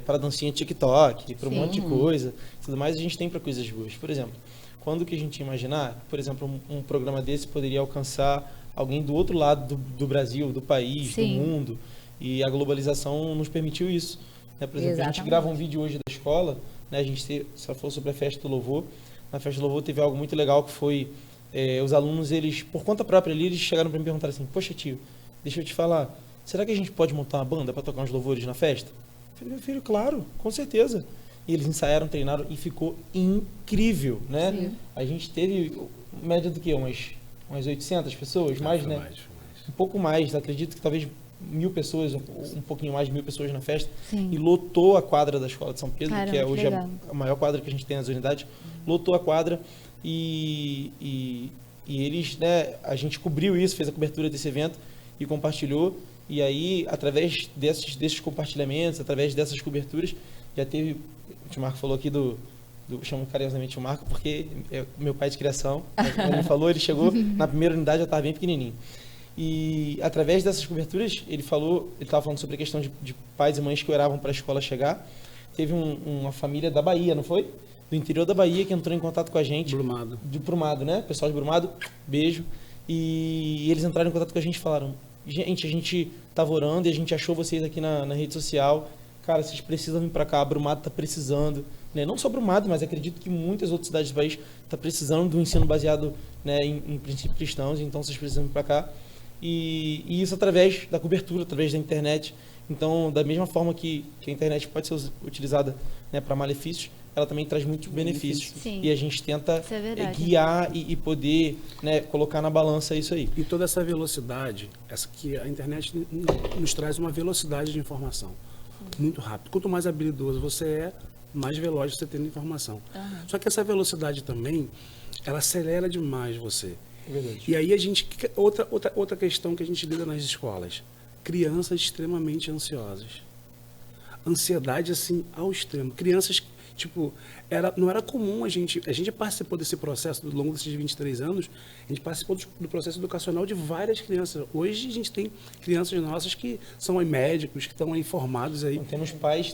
para dancinha TikTok, para um Sim. monte de coisa, tudo mais, a gente tem para coisas boas. Por exemplo, quando que a gente ia imaginar, por exemplo, um programa desse poderia alcançar alguém do outro lado do Brasil, do país, Sim. do mundo, e a globalização nos permitiu isso. Né? Por exemplo, a gente Exatamente. grava um vídeo hoje da escola, né? A gente só falou sobre a festa do louvor. Na festa do louvor teve algo muito legal que foi os alunos, eles, por conta própria ali, eles chegaram para me perguntar assim, poxa tio, deixa eu te falar, será que a gente pode montar uma banda para tocar uns louvores na festa? Eu falei, meu filho, claro, com certeza. E eles ensaiaram, treinaram e ficou incrível, né? Sim. A gente teve média do quê? Umas 800 pessoas, mais, né? Um pouco mais, acredito que talvez 1.000 pessoas, um pouquinho mais de 1.000 pessoas na festa. Sim. E lotou a quadra da Escola de São Pedro, Caramba, que é que hoje legal. a maior quadra que a gente tem nas unidades. Lotou a quadra e eles, né, a gente cobriu isso, fez a cobertura desse evento e compartilhou. E aí, através desses compartilhamentos, através dessas coberturas, já teve, o tio Marco falou aqui chamo carinhosamente o Marco, porque é meu pai de criação. Quando ele falou, ele chegou na primeira unidade, já estava bem pequenininho. E através dessas coberturas, ele estava falando sobre a questão de pais e mães que oravam para a escola chegar. Teve uma família da Bahia, não foi? Do interior da Bahia, que entrou em contato com a gente. Brumado. De Brumado, né? Pessoal de Brumado, beijo. E eles entraram em contato com a gente e falaram, gente, a gente tava orando e a gente achou vocês aqui na rede social. Cara, vocês precisam vir para cá, Brumado tá precisando, né? Não só Brumado, mas acredito que muitas outras cidades do país tá precisando do ensino baseado, né, em princípios cristãos, então vocês precisam vir para cá. E isso através da cobertura, através da internet. Então, da mesma forma que a internet pode ser utilizada, né, para malefícios, ela também traz muitos benefícios. Sim. E a gente tenta Isso é verdade. guiar e poder, né, colocar na balança isso aí. E toda essa velocidade, essa que a internet nos traz uma velocidade de informação muito rápido. Quanto mais habilidoso você é, mais veloz você tem informação. Só que essa velocidade também, ela acelera demais você. É verdade. E aí a gente, outra questão que a gente lida nas escolas, crianças extremamente ansiosas. Ansiedade assim ao extremo. Crianças, tipo, não era comum a gente participou desse processo ao longo desses 23 anos, a gente participou do processo educacional de várias crianças. Hoje a gente tem crianças nossas que são aí médicos, que estão aí formados aí. Então,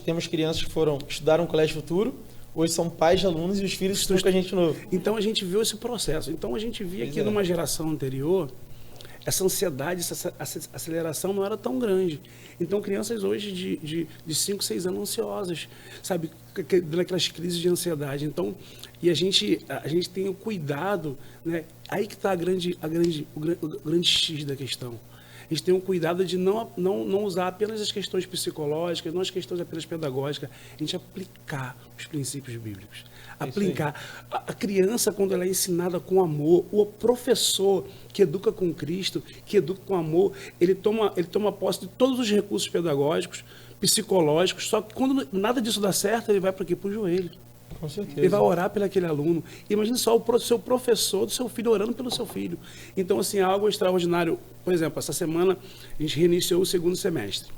temos crianças que estudaram no Colégio Futuro, hoje são pais de alunos e os filhos estão com a gente novo. Então a gente viu esse processo. Então a gente via que numa geração anterior, essa ansiedade, essa aceleração não era tão grande. Então, crianças hoje de 5, 6 anos ansiosas, sabe? Daquelas crises de ansiedade. Então, e a gente tem o cuidado, né? Aí que está o grande X da questão. A gente tem um cuidado de não usar apenas as questões psicológicas, não as questões apenas pedagógicas, a gente aplicar os princípios bíblicos. Aplicar. A criança, quando ela é ensinada com amor, o professor que educa com Cristo, que educa com amor, ele toma posse de todos os recursos pedagógicos, psicológicos, só que quando nada disso dá certo, ele vai para quê? Para o joelho. Com certeza. Ele vai orar pelo aquele aluno. Imagina só o seu professor do seu filho orando pelo seu filho. Então, assim, é algo extraordinário. Por exemplo, essa semana a gente reiniciou o segundo semestre.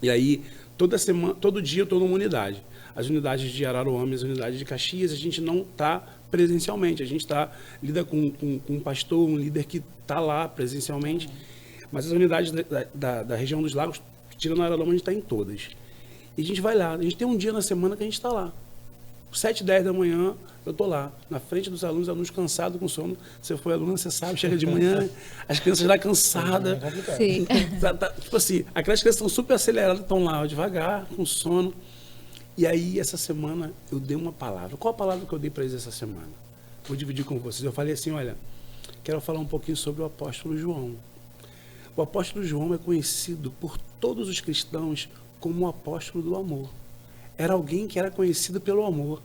E aí, todo dia eu estou numa unidade. As unidades de Araruama, as unidades de Caxias, a gente não está presencialmente. A gente lida com um pastor, um líder que está lá presencialmente. Mas as unidades da região dos lagos, tirando a Araruama, a gente está em todas. E a gente vai lá. A gente tem um dia na semana que a gente está lá. 7, 10 da manhã, eu estou lá, na frente dos alunos cansados, com sono. Você foi aluno, você sabe, chega de manhã, as crianças lá cansadas. Sim. Tipo assim, aquelas crianças estão super aceleradas, estão lá devagar, com sono. E aí, essa semana, eu dei uma palavra. Qual a palavra que eu dei para eles essa semana? Vou dividir com vocês. Eu falei assim, olha, quero falar um pouquinho sobre o apóstolo João. O apóstolo João é conhecido por todos os cristãos como o apóstolo do amor. Era alguém que era conhecido pelo amor.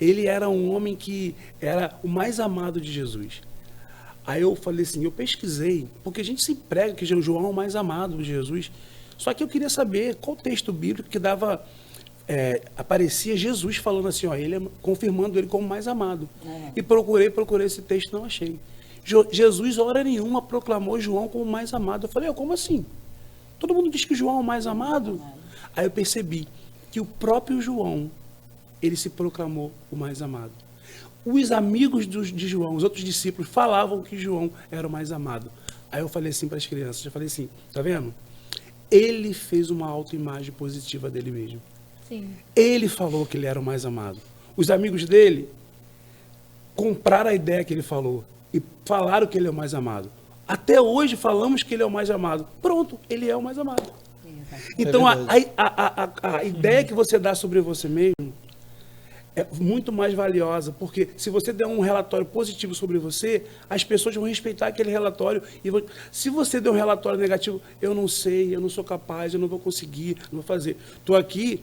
Ele era um homem que era o mais amado de Jesus. Aí eu falei assim, eu pesquisei, porque a gente se prega que João é o mais amado de Jesus. Só que eu queria saber qual texto bíblico que aparecia Jesus falando assim, ó, confirmando ele como mais amado. E procurei esse texto, não achei. Jesus, hora nenhuma, proclamou João como mais amado. Eu falei, como assim? Todo mundo diz que João é o mais amado? Aí eu percebi que o próprio João, ele se proclamou o mais amado. Os amigos de João, os outros discípulos, falavam que João era o mais amado. Aí eu falei assim para as crianças, eu falei assim, tá vendo? Ele fez uma autoimagem positiva dele mesmo. Sim. Ele falou que ele era o mais amado. Os amigos dele compraram a ideia que ele falou e falaram que ele é o mais amado. Até hoje falamos que ele é o mais amado. Pronto, ele é o mais amado. Então, a ideia que você dá sobre você mesmo é muito mais valiosa, porque se você der um relatório positivo sobre você, as pessoas vão respeitar aquele relatório. Se você der um relatório negativo, eu não sei, eu não sou capaz, eu não vou conseguir, não vou fazer. Estou aqui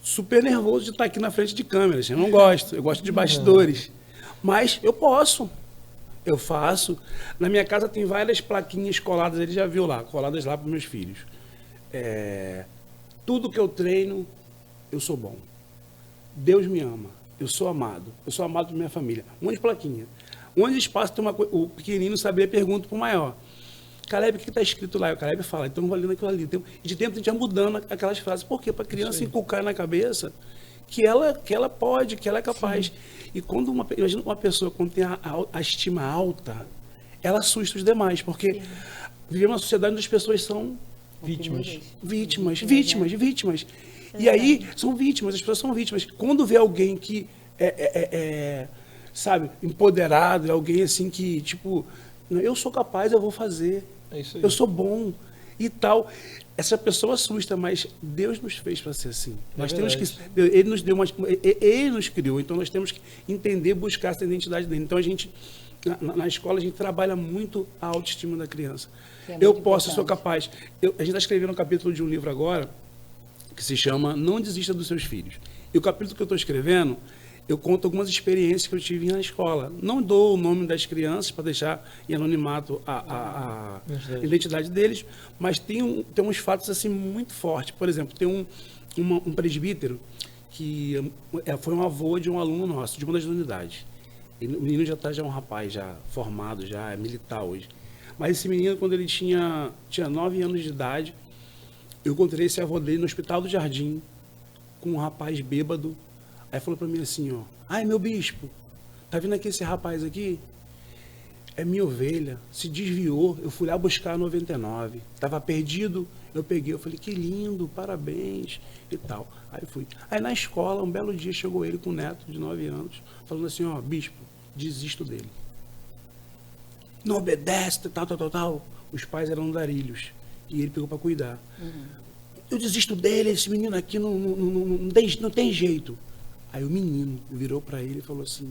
super nervoso de estar aqui na frente de câmeras. Eu não gosto, eu gosto de bastidores. Mas eu posso, eu faço. Na minha casa tem várias plaquinhas coladas, ele já viu lá, coladas lá para os meus filhos. Tudo que eu treino, eu sou bom. Deus me ama, eu sou amado por minha família. Um monte de plaquinha. Onde espaço tem o pequenino saber, pergunta para o maior. Caleb, o que está escrito lá? O Caleb fala, então eu vou lendo aquilo ali. De tempo a gente vai mudando aquelas frases. Por quê? Para a criança inculcar na cabeça que ela pode, que ela é capaz. Sim. E quando imagina uma pessoa quando tem a estima alta, ela assusta os demais, porque vivemos uma sociedade onde as pessoas são vítimas. E aí, são vítimas, as pessoas são vítimas. Quando vê alguém que sabe, empoderado, alguém assim que, tipo, eu sou capaz, eu vou fazer. É isso aí. eu sou bom e tal. Essa pessoa assusta, mas Deus nos fez para ser assim. Nós temos que, ele nos deu ele nos criou, então nós temos que entender, buscar essa identidade dele. Então a gente na escola a gente trabalha muito a autoestima da criança. Eu posso, sou capaz. A gente está escrevendo um capítulo de um livro agora que se chama Não Desista dos Seus Filhos. E o capítulo que eu estou escrevendo, eu conto algumas experiências que eu tive na escola. Não dou o nome das crianças para deixar em anonimato a identidade deles, mas tem uns fatos assim muito fortes. Por exemplo, tem um presbítero que foi um avô de um aluno nosso, de uma das unidades. O menino já está um rapaz já formado, já é militar hoje. Mas esse menino, quando ele tinha 9 anos de idade, eu encontrei esse avô dele no Hospital do Jardim, com um rapaz bêbado. Aí falou para mim assim, ó, ai meu bispo, tá vendo aqui esse rapaz aqui? É minha ovelha, se desviou, eu fui lá buscar a 99, tava perdido, eu peguei, eu falei, que lindo, parabéns e tal. Aí fui. Aí na escola, um belo dia, chegou ele com um neto de 9 anos, falando assim, ó, bispo, desisto dele. Não obedece, tal. Os pais eram andarilhos e ele pegou para cuidar. Eu desisto dele, esse menino aqui não tem jeito. Aí o menino virou para ele e falou assim,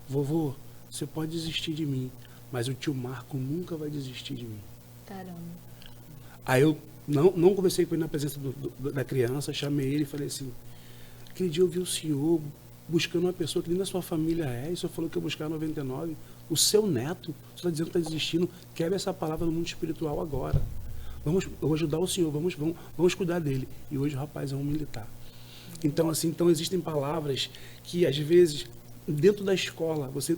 vovô, você pode desistir de mim, mas o tio Marco nunca vai desistir de mim. Caramba. Aí eu não conversei com ele na presença da criança, chamei ele e falei assim, aquele dia eu vi o senhor buscando uma pessoa que nem da sua família é, e o senhor falou que ia buscar 99, o seu neto, você está dizendo que está desistindo, quebra essa palavra no mundo espiritual agora. Eu vou ajudar o senhor, vamos cuidar dele. E hoje o rapaz é um militar. Então, assim, existem palavras que, às vezes, dentro da escola, você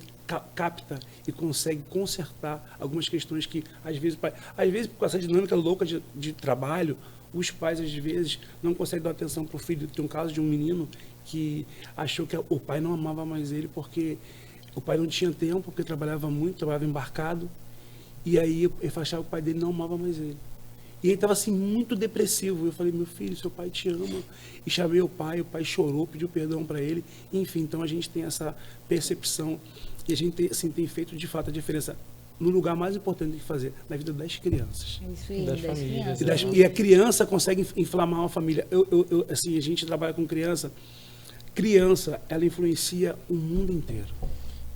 capta e consegue consertar algumas questões que, às vezes, com essa dinâmica louca de trabalho, os pais, às vezes, não conseguem dar atenção para o filho. Tem um caso de um menino que achou que o pai não amava mais ele porque o pai não tinha tempo, porque trabalhava muito, trabalhava embarcado, e aí ele achava que o pai dele não amava mais ele. E ele estava assim, muito depressivo. Eu falei, meu filho, seu pai te ama. E chamei o pai chorou, pediu perdão para ele. Enfim, então a gente tem essa percepção e a gente tem feito de fato a diferença no lugar mais importante de fazer, na vida das crianças. Isso aí, Das famílias. E a criança consegue inflamar uma família. Assim, a gente trabalha com criança. Criança, ela influencia o mundo inteiro.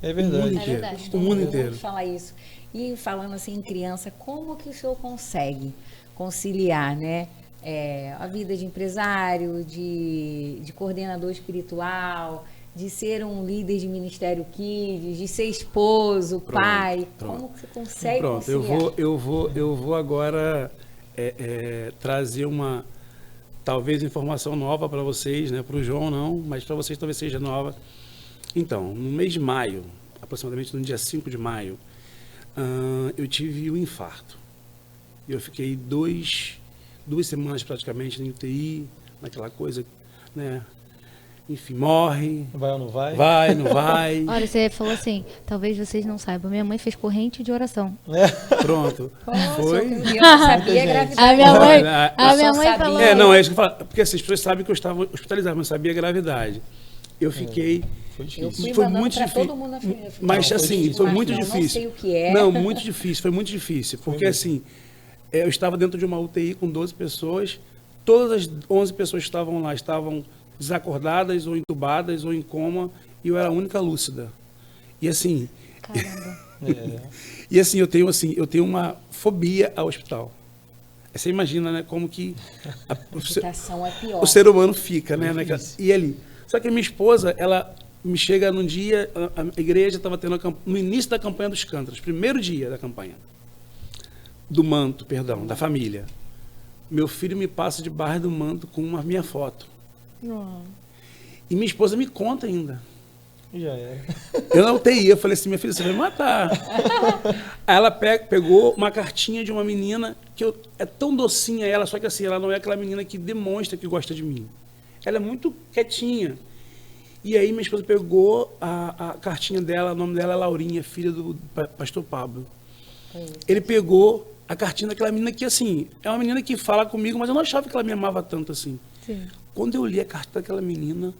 É verdade. O mundo inteiro. O mundo inteiro. Falar isso. E falando assim em criança, como que o senhor consegue conciliar, né, a vida de empresário, de coordenador espiritual, de ser um líder de Ministério Kids, de ser esposo, pai? Como que você consegue conciliar? Eu vou agora trazer uma, talvez, informação nova para vocês, né? Para o João não, mas para vocês talvez seja nova. Então, no mês de maio, aproximadamente no dia 5 de maio, eu tive um infarto. Eu fiquei 2 semanas praticamente na UTI, naquela coisa, né? Enfim, morre. Vai ou não vai? Vai, não vai. Olha, você falou assim, talvez vocês não saibam, minha mãe fez corrente de oração. Pronto. Foi. Eu não sabia a gravidade. A minha mãe falou. É isso que eu falo. Porque assim, as pessoas sabem que eu estava hospitalizado, mas não sabia a gravidade. Eu fiquei. Foi muito difícil. Todo mundo mas assim, foi muito difícil. Não sei o que é. Não, muito difícil. Foi muito difícil. Porque assim, eu estava dentro de uma UTI com 12 pessoas. Todas as 11 pessoas que estavam lá estavam desacordadas ou entubadas ou em coma, e eu era a única lúcida. E assim, e assim, eu tenho uma fobia ao hospital. Você imagina, né, como que o ser humano fica, né? E ali. Só que a minha esposa, ela me chega num dia, a igreja estava tendo no início da campanha dos cântaros, primeiro dia da campanha, do manto, perdão, da família. Meu filho me passa de barra do manto com uma minha foto. E minha esposa me conta ainda. Já era. Eu na UTI, eu falei assim, minha filha, você vai me matar. Aí ela pegou uma cartinha de uma menina que é tão docinha ela, só que assim, ela não é aquela menina que demonstra que gosta de mim. Ela é muito quietinha. E aí minha esposa pegou a cartinha dela, o nome dela é Laurinha, filha do pastor Pablo. Ele pegou a cartinha daquela menina que, assim, é uma menina que fala comigo, mas eu não achava que ela me amava tanto assim. Sim. Quando eu li a carta daquela menina,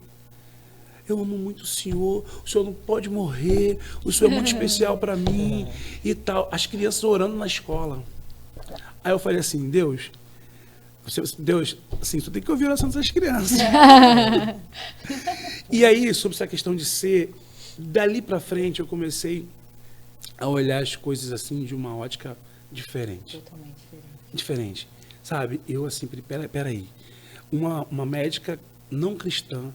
eu amo muito o senhor não pode morrer, o senhor é muito especial para mim e tal. As crianças orando na escola. Aí eu falei assim, Deus, assim, tu tem que ouvir a oração dessas crianças. E aí, sobre essa questão de ser, dali pra frente eu comecei a olhar as coisas assim de uma ótica diferente. Totalmente Diferente. Sabe? Eu assim, peraí. Uma médica não cristã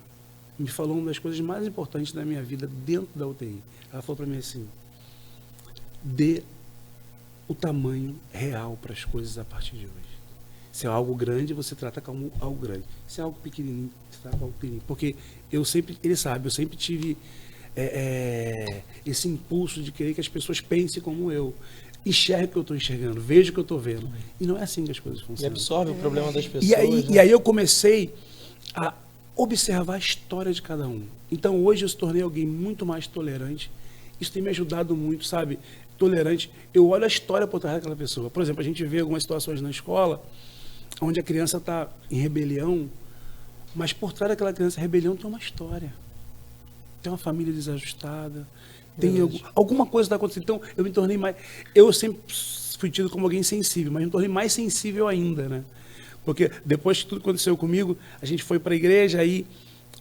me falou uma das coisas mais importantes da minha vida dentro da UTI. Ela falou para mim assim, dê o tamanho real para as coisas a partir de hoje. Se é algo grande, você trata como algo grande. Se é algo pequenininho, você trata como algo pequenininho. Porque eu sempre tive esse impulso de querer que as pessoas pensem como eu. Enxergue o que eu estou enxergando, veja o que eu estou vendo. E não é assim que as coisas funcionam. E absorve o problema das pessoas. E aí eu comecei a observar a história de cada um. Então hoje eu se tornei alguém muito mais tolerante. Isso tem me ajudado muito, sabe? Tolerante. Eu olho a história por trás daquela pessoa. Por exemplo, a gente vê algumas situações na escola onde a criança está em rebelião, mas por trás daquela criança em rebelião tem uma história. Tem uma família desajustada, tem alguma coisa está acontecendo. Então, eu me tornei mais... Eu sempre fui tido como alguém sensível, mas me tornei mais sensível ainda, né? Porque depois que tudo aconteceu comigo, a gente foi para a igreja, aí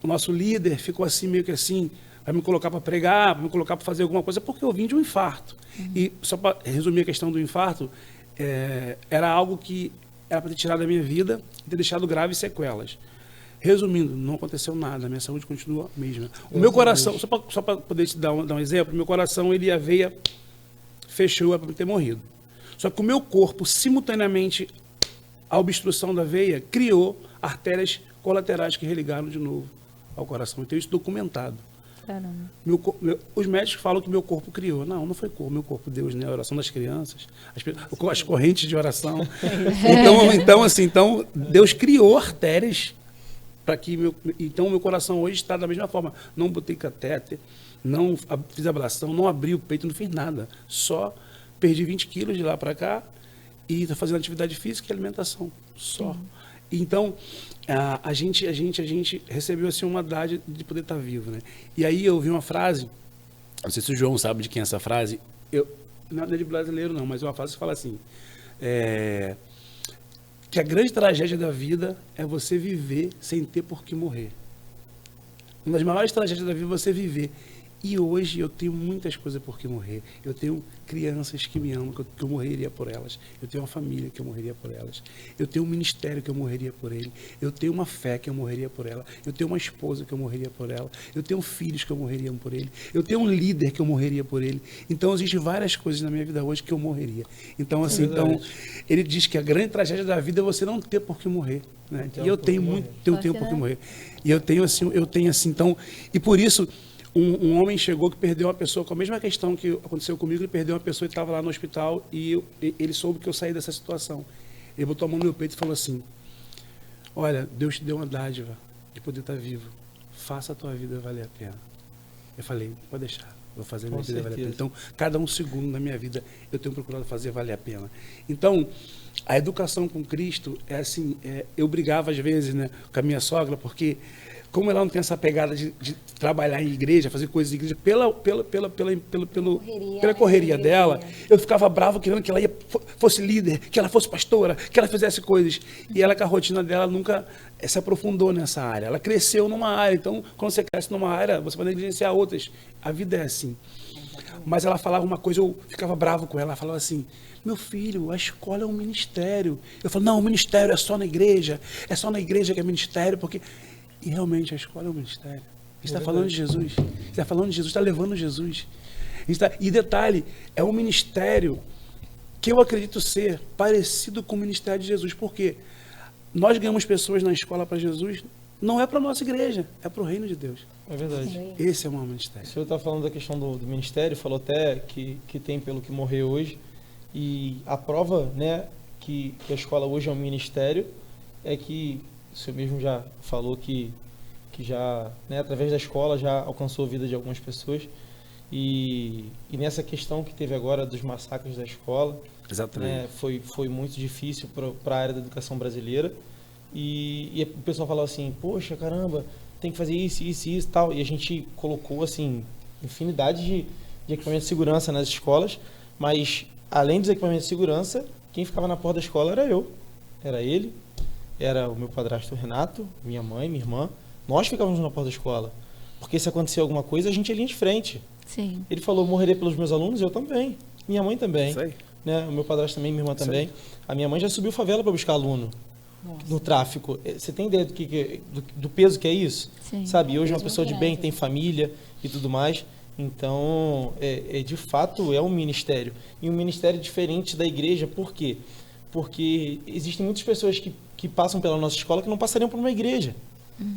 o nosso líder ficou assim, meio que assim, vai me colocar para pregar, vai me colocar para fazer alguma coisa, porque eu vim de um infarto. E só para resumir a questão do infarto, era algo que era para ter tirado da minha vida e ter deixado graves sequelas. Resumindo, não aconteceu nada, a minha saúde continua a mesma. O meu coração, só para poder te dar um exemplo, meu coração, a veia fechou, era para ter morrido. Só que o meu corpo, simultaneamente, a obstrução da veia, criou artérias colaterais que religaram de novo ao coração. Então, isso documentado. Caramba. Os médicos falam que meu corpo criou. Não foi meu corpo, Deus, né? A oração das crianças, as correntes de oração. Então, Deus criou artérias para que meu coração hoje está da mesma forma. Não botei catéter, não fiz ablação, não abri o peito, não fiz nada. Só perdi 20 quilos de lá para cá e estou fazendo atividade física e alimentação. Só. Então, a gente recebeu assim uma dádiva de poder estar vivo, né? E aí eu ouvi uma frase, não sei se o João sabe de quem é essa frase, não é de brasileiro não, mas é uma frase que fala assim, que a grande tragédia da vida é você viver sem ter por que morrer. Uma das maiores tragédias da vida é você viver. E hoje eu tenho muitas coisas por que morrer. Eu tenho crianças que me amam, que eu morreria por elas. Eu tenho uma família que eu morreria por elas. Eu tenho um ministério que eu morreria por ele. Eu tenho uma fé que eu morreria por ela. Eu tenho uma esposa que eu morreria por ela. Eu tenho filhos que eu morreria por ele. Eu tenho um líder que eu morreria por ele. Então, existem várias coisas na minha vida hoje que eu morreria. Então, assim, ele diz que a grande tragédia da vida é você não ter por que morrer. Né? E eu tenho tempo por que morrer. E eu tenho assim, então, e por isso, um homem chegou que perdeu uma pessoa com a mesma questão que aconteceu comigo, ele perdeu uma pessoa e estava lá no hospital e ele soube que eu saí dessa situação. Ele botou a mão no meu peito e falou assim, olha, Deus te deu uma dádiva de poder estar vivo, faça a tua vida valer a pena. Eu falei, pode deixar, vou fazer a minha vida valer a pena. Então, cada um segundo da minha vida eu tenho procurado fazer valer a pena. Então, a educação com Cristo é assim, eu brigava às vezes, né, com a minha sogra, porque como ela não tem essa pegada de trabalhar em igreja, fazer coisas em igreja, pela correria dela, eu ficava bravo querendo que ela fosse líder, que ela fosse pastora, que ela fizesse coisas. E ela, com a rotina dela, nunca se aprofundou nessa área. Ela cresceu numa área, então, quando você cresce numa área, você vai negligenciar outras. A vida é assim. Mas ela falava uma coisa, eu ficava bravo com ela, ela falava assim, meu filho, a escola é um ministério. Eu falo, não, o ministério é só na igreja que é ministério, porque... E realmente a escola é um ministério. A gente está falando de Jesus. A gente está falando de Jesus, está levando Jesus. E detalhe, é um ministério que eu acredito ser parecido com o ministério de Jesus. Por quê? Nós ganhamos pessoas na escola para Jesus, não é para a nossa igreja, é para o reino de Deus. É verdade. Esse é o maior ministério. O senhor está falando da questão do ministério, falou até que tem pelo que morrer hoje. E a prova, né, que a escola hoje é um ministério é que o senhor mesmo já falou que já, né, através da escola, já alcançou a vida de algumas pessoas. E nessa questão que teve agora dos massacres da escola, exatamente, né, foi muito difícil para a área da educação brasileira. E o pessoal falava assim, poxa, caramba, tem que fazer isso e tal. E a gente colocou, assim, infinidade de equipamentos de segurança nas escolas, mas, além dos equipamentos de segurança, quem ficava na porta da escola era eu. Era ele, era o meu padrasto Renato, minha mãe, minha irmã. Nós ficávamos na porta da escola. Porque se acontecer alguma coisa, a gente ia linha de frente. Sim. Ele falou, morrerei pelos meus alunos, eu também. Minha mãe também. Isso aí. Né? O meu padrasto também, minha irmã também. A minha mãe já subiu favela para buscar aluno. No tráfico. Você tem ideia do peso que é isso? Sim. Sabe? E hoje é uma pessoa de bem, tem família e tudo mais. Então, de fato, é um ministério. E um ministério diferente da igreja. Por quê? Porque existem muitas pessoas que passam pela nossa escola que não passariam por uma igreja.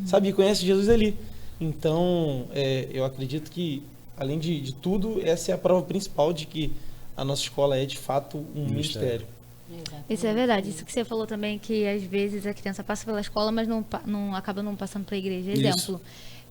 Sabe? E conhecem Jesus ali. Então, eu acredito que, além de tudo, essa é a prova principal de que a nossa escola é, de fato, um ministério. Isso é verdade. Isso que você falou também, que às vezes a criança passa pela escola, mas não acaba não passando para a igreja. Exemplo,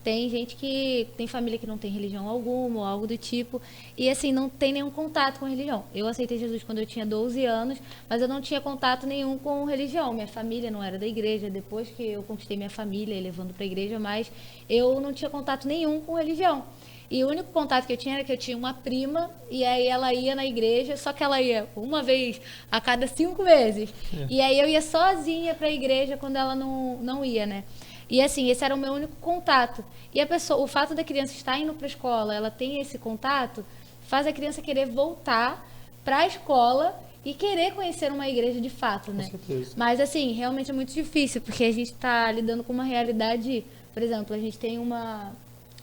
tem gente que tem família que não tem religião alguma ou algo do tipo, e assim, não tem nenhum contato com religião. Eu aceitei Jesus quando eu tinha 12 anos, mas eu não tinha contato nenhum com religião. Minha família não era da igreja, depois que eu conquistei minha família, levando para a igreja, mas eu não tinha contato nenhum com religião. E o único contato que eu tinha era que eu tinha uma prima, e aí ela ia na igreja, só que ela ia uma vez a cada 5 meses. E aí eu ia sozinha para a igreja quando ela não ia, né? E assim, esse era o meu único contato. E o fato da criança estar indo para a escola, ela tem esse contato, faz a criança querer voltar para a escola e querer conhecer uma igreja de fato, né? Com certeza. Mas assim, realmente é muito difícil, porque a gente está lidando com uma realidade. Por exemplo, a gente tem uma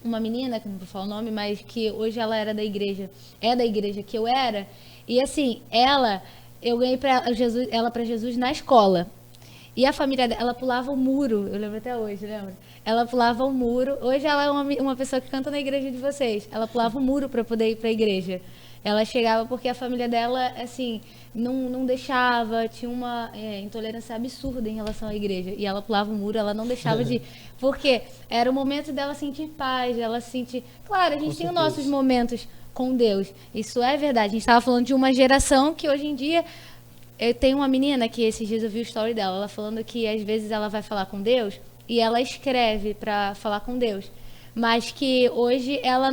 menina, que não vou falar o nome, mas que hoje ela era da igreja que eu era, e assim, eu ganhei ela para Jesus na escola. E a família dela, ela pulava o muro, eu lembro até hoje, lembra? Ela pulava o muro. Hoje ela é uma pessoa que canta na igreja de vocês. Ela pulava o muro para poder ir para a igreja. Ela chegava porque a família dela, assim, não deixava, tinha uma intolerância absurda em relação à igreja. E ela pulava o muro, ela não deixava de ir. Porque era o momento dela sentir paz, dela sentir... Claro, a gente tem os nossos momentos com Deus. Isso é verdade. A gente estava falando de uma geração que hoje em dia... Eu tenho uma menina que esses dias eu vi o story dela, ela falando que às vezes ela vai falar com Deus e ela escreve para falar com Deus. Mas que hoje ela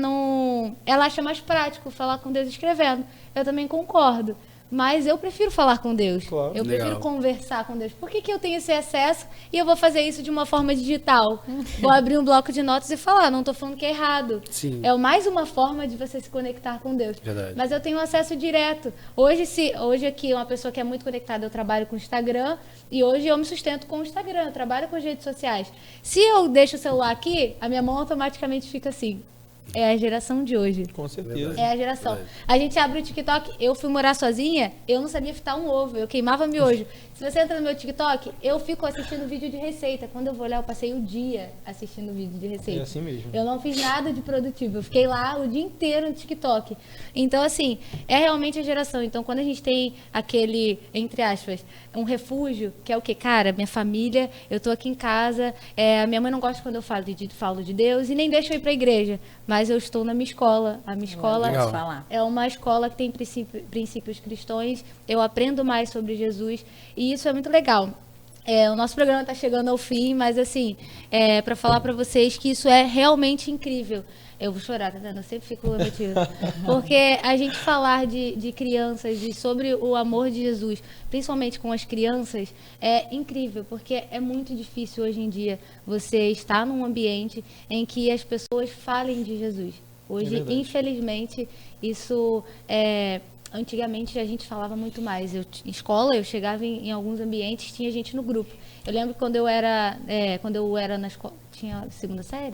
acha mais prático falar com Deus escrevendo. Eu também concordo. Mas eu prefiro falar com Deus. Claro. Eu prefiro conversar com Deus. Por que eu tenho esse acesso e eu vou fazer isso de uma forma digital? Vou abrir um bloco de notas e falar, não estou falando que é errado. Sim. É mais uma forma de você se conectar com Deus. Verdade. Mas eu tenho acesso direto. Hoje aqui, uma pessoa que é muito conectada, eu trabalho com o Instagram e hoje eu me sustento com o Instagram, eu trabalho com as redes sociais. Se eu deixo o celular aqui, a minha mão automaticamente fica assim. É a geração de hoje. Com certeza. É a geração. A gente abre o TikTok, eu fui morar sozinha, eu não sabia fritar um ovo, eu queimava miojo. Se você entra no meu TikTok, eu fico assistindo vídeo de receita. Quando eu vou olhar, eu passei o dia assistindo vídeo de receita. É assim mesmo. Eu não fiz nada de produtivo, eu fiquei lá o dia inteiro no TikTok. Então, assim, é realmente a geração. Então, quando a gente tem aquele, entre aspas, um refúgio, que é o quê? Cara, minha família, eu tô aqui em casa, a minha mãe não gosta quando eu falo de Deus e nem deixa eu ir pra igreja. Mas eu estou na minha escola. A minha escola é uma escola que tem princípios cristãos. Eu aprendo mais sobre Jesus e isso é muito legal. O nosso programa está chegando ao fim, mas assim, para falar para vocês que isso é realmente incrível. Eu vou chorar, tá vendo? Eu sempre fico emotiva. Porque a gente falar de crianças e sobre o amor de Jesus, principalmente com as crianças, é incrível, porque é muito difícil hoje em dia você estar num ambiente em que as pessoas falem de Jesus. Hoje, infelizmente, isso antigamente a gente falava muito mais. Em escola, eu chegava em alguns ambientes, tinha gente no grupo. Eu lembro que quando eu era na escola, tinha segunda série?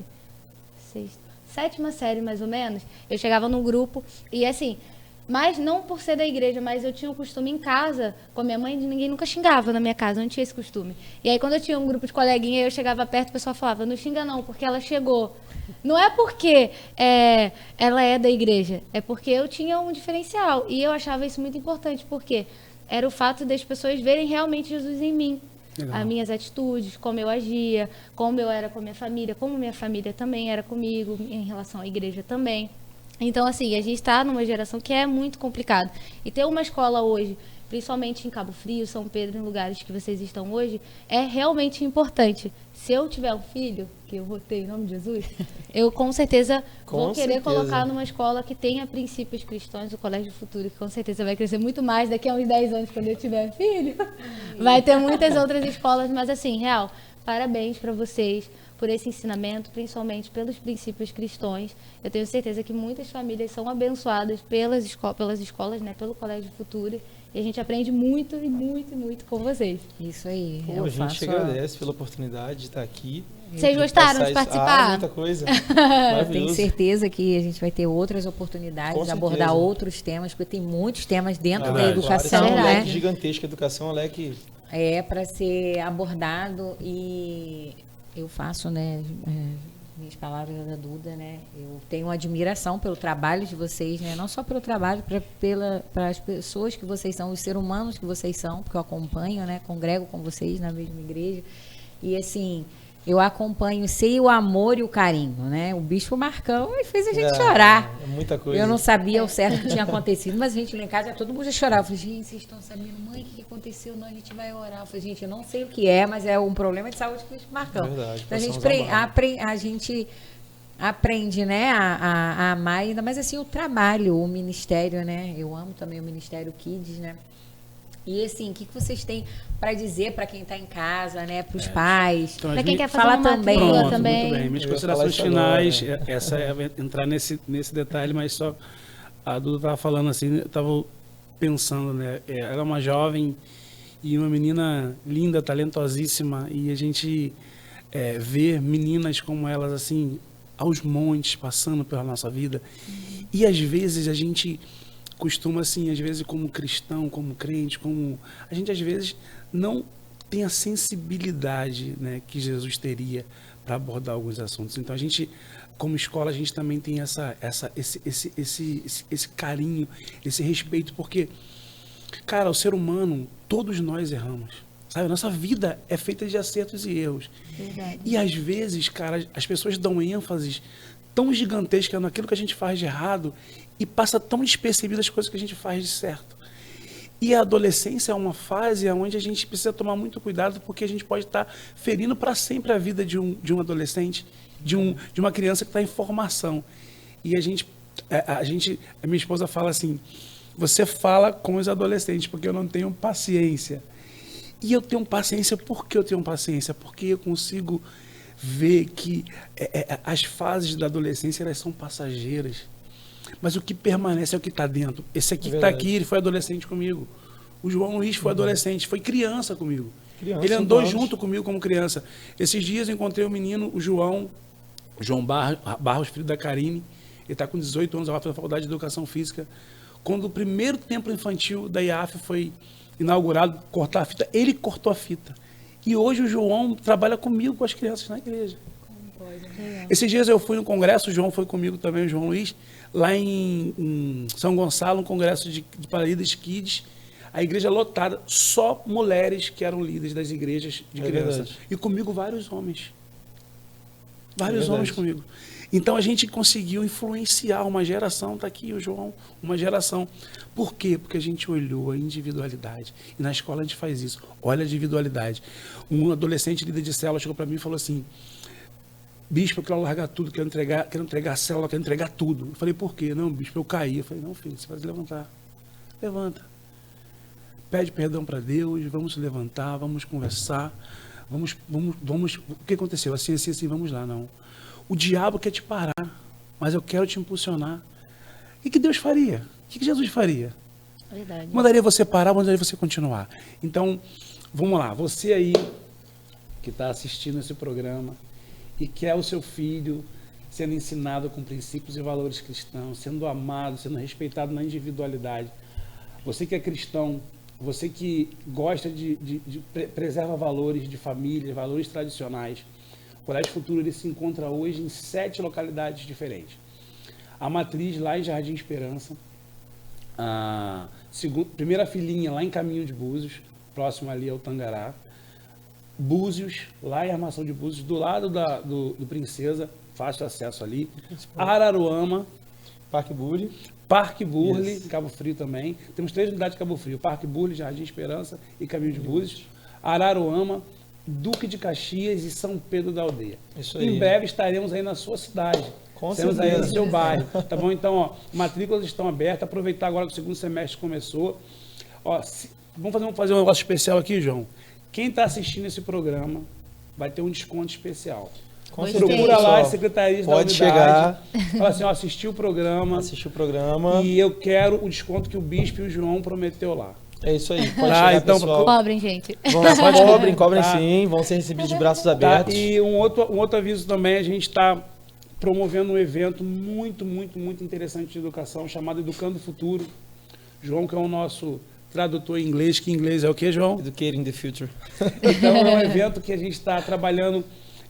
Sétima série, mais ou menos, eu chegava num grupo e assim, mas não por ser da igreja, mas eu tinha o costume em casa, com a minha mãe, ninguém nunca xingava na minha casa, eu não tinha esse costume. E aí quando eu tinha um grupo de coleguinha, eu chegava perto, o pessoal falava, não xinga não, porque ela chegou. Não é porque ela é da igreja, é porque eu tinha um diferencial. E eu achava isso muito importante, porque era o fato das pessoas verem realmente Jesus em mim. Legal. As minhas atitudes, como eu agia, como eu era com a minha família, como minha família também era comigo, em relação à igreja também. Então, assim, a gente está numa geração que é muito complicado. E ter uma escola hoje, principalmente em Cabo Frio, São Pedro, em lugares que vocês estão hoje, é realmente importante. Se eu tiver um filho, que eu votei em nome de Jesus, eu com certeza vou querer colocar numa escola que tenha princípios cristãos, o Colégio Futuro, que com certeza vai crescer muito mais daqui a uns 10 anos, quando eu tiver filho. Vai ter muitas outras escolas, mas assim, real, parabéns para vocês por esse ensinamento, principalmente pelos princípios cristãos. Eu tenho certeza que muitas famílias são abençoadas pelas escolas, né, pelo Colégio Futuro, e a gente aprende muito e muito e muito com vocês. Isso aí. Pô, a gente agradece pela oportunidade de estar aqui. Vocês gostaram de participar? Muita coisa. Eu tenho certeza que a gente vai ter outras oportunidades de abordar outros temas, porque tem muitos temas dentro da educação, claro, é um né? leque gigantesco, a educação é um leque... É para ser abordado, e eu faço, né, minhas palavras da Duda, né? Eu tenho admiração pelo trabalho de vocês, né? Não só pelo trabalho, para as pessoas que vocês são, os seres humanos que vocês são, porque eu acompanho, né? Congrego com vocês na mesma igreja. E assim, eu acompanho, sei o amor e o carinho, né? O Bispo Marcão fez a gente chorar. É muita coisa. Eu não sabia ao certo o que tinha acontecido, mas a gente lá em casa, todo mundo já chorava. Eu falei, gente, vocês estão sabendo, mãe, o que aconteceu? Não, a gente vai orar. Eu falei, gente, eu não sei o que é, mas é um problema de saúde que o Bispo Marcão. Verdade, então a gente aprende, né, a amar, ainda mais assim o trabalho, o ministério, né? Eu amo também o Ministério Kids, né? E assim, o que vocês têm para dizer para quem está em casa, né, para os pais? Para quem quer falar fazer uma também. matrícula também. Muito bem. Minhas considerações finais, essa é entrar nesse detalhe, mas só a Duda estava falando assim, eu estava pensando, né? Ela é uma jovem e uma menina linda, talentosíssima, e a gente vê meninas como elas assim, aos montes, passando pela nossa vida. E às vezes a gente costuma assim, às vezes como cristão, como crente, a gente às vezes não tem a sensibilidade, né, que Jesus teria para abordar alguns assuntos. Então a gente, como escola, a gente também tem esse carinho, esse respeito, porque, cara, o ser humano, todos nós erramos. Sabe? Nossa vida é feita de acertos e erros. Verdade. E às vezes, cara, as pessoas dão ênfase tão gigantesca naquilo que a gente faz de errado e passa tão despercebido as coisas que a gente faz de certo. E a adolescência é uma fase onde a gente precisa tomar muito cuidado, porque a gente pode estar ferindo para sempre a vida de um adolescente, de uma criança que está em formação. E a minha esposa fala assim, você fala com os adolescentes, porque eu não tenho paciência. E eu tenho paciência, por que eu tenho paciência? Porque eu consigo ver que as fases da adolescência, elas são passageiras. Mas o que permanece é o que está dentro. Esse aqui que está aqui, ele foi adolescente comigo. O João Luiz foi adolescente, foi criança comigo. Ele andou junto comigo como criança. Esses dias eu encontrei um menino, o João Barros, filho da Karine. Ele está com 18 anos, vai fazer a faculdade de Educação Física. Quando o primeiro templo infantil da IAF foi inaugurado, cortar a fita, ele cortou a fita. E hoje o João trabalha comigo, com as crianças na igreja. Esses dias eu fui no congresso, o João foi comigo também, o João Luiz, lá em São Gonçalo, um congresso para líderes kids, a igreja lotada, só mulheres que eram líderes das igrejas de criança. E comigo vários homens. Vários homens comigo. Então a gente conseguiu influenciar uma geração, está aqui o João, uma geração. Por quê? Porque a gente olhou a individualidade. E na escola a gente faz isso, olha a individualidade. Um adolescente líder de célula chegou para mim e falou assim, bispo, eu quero largar tudo, quero entregar a célula, quero entregar tudo. Eu falei, por quê? Não, bispo, eu caí. Eu falei, não, filho, você vai se levantar. Levanta. Pede perdão para Deus, vamos se levantar, vamos conversar, vamos. O que aconteceu? Assim, vamos lá, não. O diabo quer te parar, mas eu quero te impulsionar. E que Deus faria? O que Jesus faria? Verdade. Mandaria você parar, mandaria você continuar. Então, vamos lá. Você aí que está assistindo esse programa e quer o seu filho sendo ensinado com princípios e valores cristãos, sendo amado, sendo respeitado na individualidade. Você que é cristão, você que gosta preserva valores de família, valores tradicionais. O Colégio Futuro ele se encontra hoje em 7 localidades diferentes. A matriz lá em Jardim Esperança, a primeira filinha lá em Caminho de Búzios, próximo ali ao Tangará. Búzios, lá em Armação de Búzios, do lado do Princesa, fácil acesso ali. Araruama, Parque Burle. Parque Burle, Cabo Frio também. Temos 3 unidades de Cabo Frio. Parque Burle, Jardim Esperança e Caminho de Búzios. Araruama, Duque de Caxias e São Pedro da Aldeia. Isso aí. Em breve estaremos aí na sua cidade. Estaremos aí no seu bairro. Tá bom? Então, ó, matrículas estão abertas. Aproveitar agora que o segundo semestre começou. Ó, vamos fazer um negócio especial aqui, João. Quem está assistindo esse programa vai ter um desconto especial. Procura lá as secretarias da unidade. Chegar. Fala assim, ó, assisti o programa. E eu quero o desconto que o Bispo e o João prometeu lá. É isso aí. Pode chegar, então, pessoal. Cobrem, gente. Cobrem sim. Vão ser recebidos de braços abertos. E um outro aviso também, a gente está promovendo um evento muito interessante de educação, chamado Educando o Futuro. João, que é o nosso tradutor em inglês, que em inglês é o quê, João? Educating the Future. Então, é um evento que a gente está trabalhando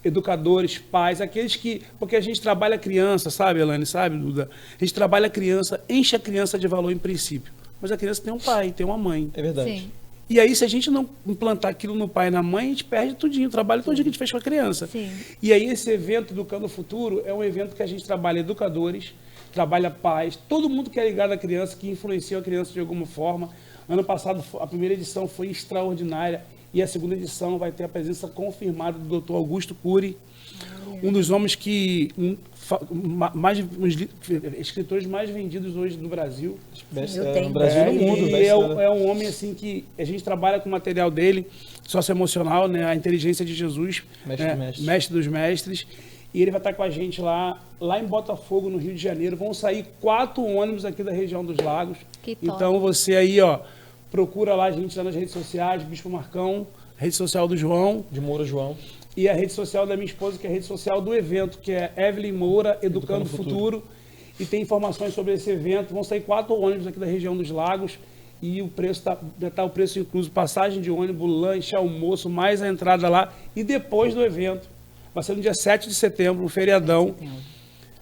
educadores, pais, aqueles que... Porque a gente trabalha criança, sabe, Elane, sabe, Duda? A gente trabalha criança, enche a criança de valor em princípio. Mas a criança tem um pai, tem uma mãe. É verdade. Sim. E aí, se a gente não implantar aquilo no pai e na mãe, a gente perde tudinho, o trabalho todinho que a gente fez com a criança. Sim. E aí, esse evento Educando o Futuro é um evento que a gente trabalha educadores, trabalha pais, todo mundo que é ligado à criança, que influencia a criança de alguma forma. Ano passado, a primeira edição foi extraordinária e a segunda edição vai ter a presença confirmada do Dr. Augusto Cury, um dos homens que... escritores mais vendidos hoje no Brasil. No Brasil e no mundo. E é um homem assim que a gente trabalha com o material dele, socioemocional, né, a inteligência de Jesus, mestre dos mestres. E ele vai estar com a gente lá em Botafogo, no Rio de Janeiro. Vão sair 4 ônibus aqui da região dos Lagos. Que top. Então você aí, ó, procura lá a gente lá nas redes sociais, Bispo Marcão, rede social do João. De Moura João. E a rede social da minha esposa, que é a rede social do evento, que é Evelyn Moura, Educando o Futuro. E tem informações sobre esse evento. Vão sair 4 ônibus aqui da região dos Lagos. E o preço tá o preço incluso passagem de ônibus, lanche, almoço, mais a entrada lá. E depois do evento, vai ser no dia 7 de setembro, um feriadão.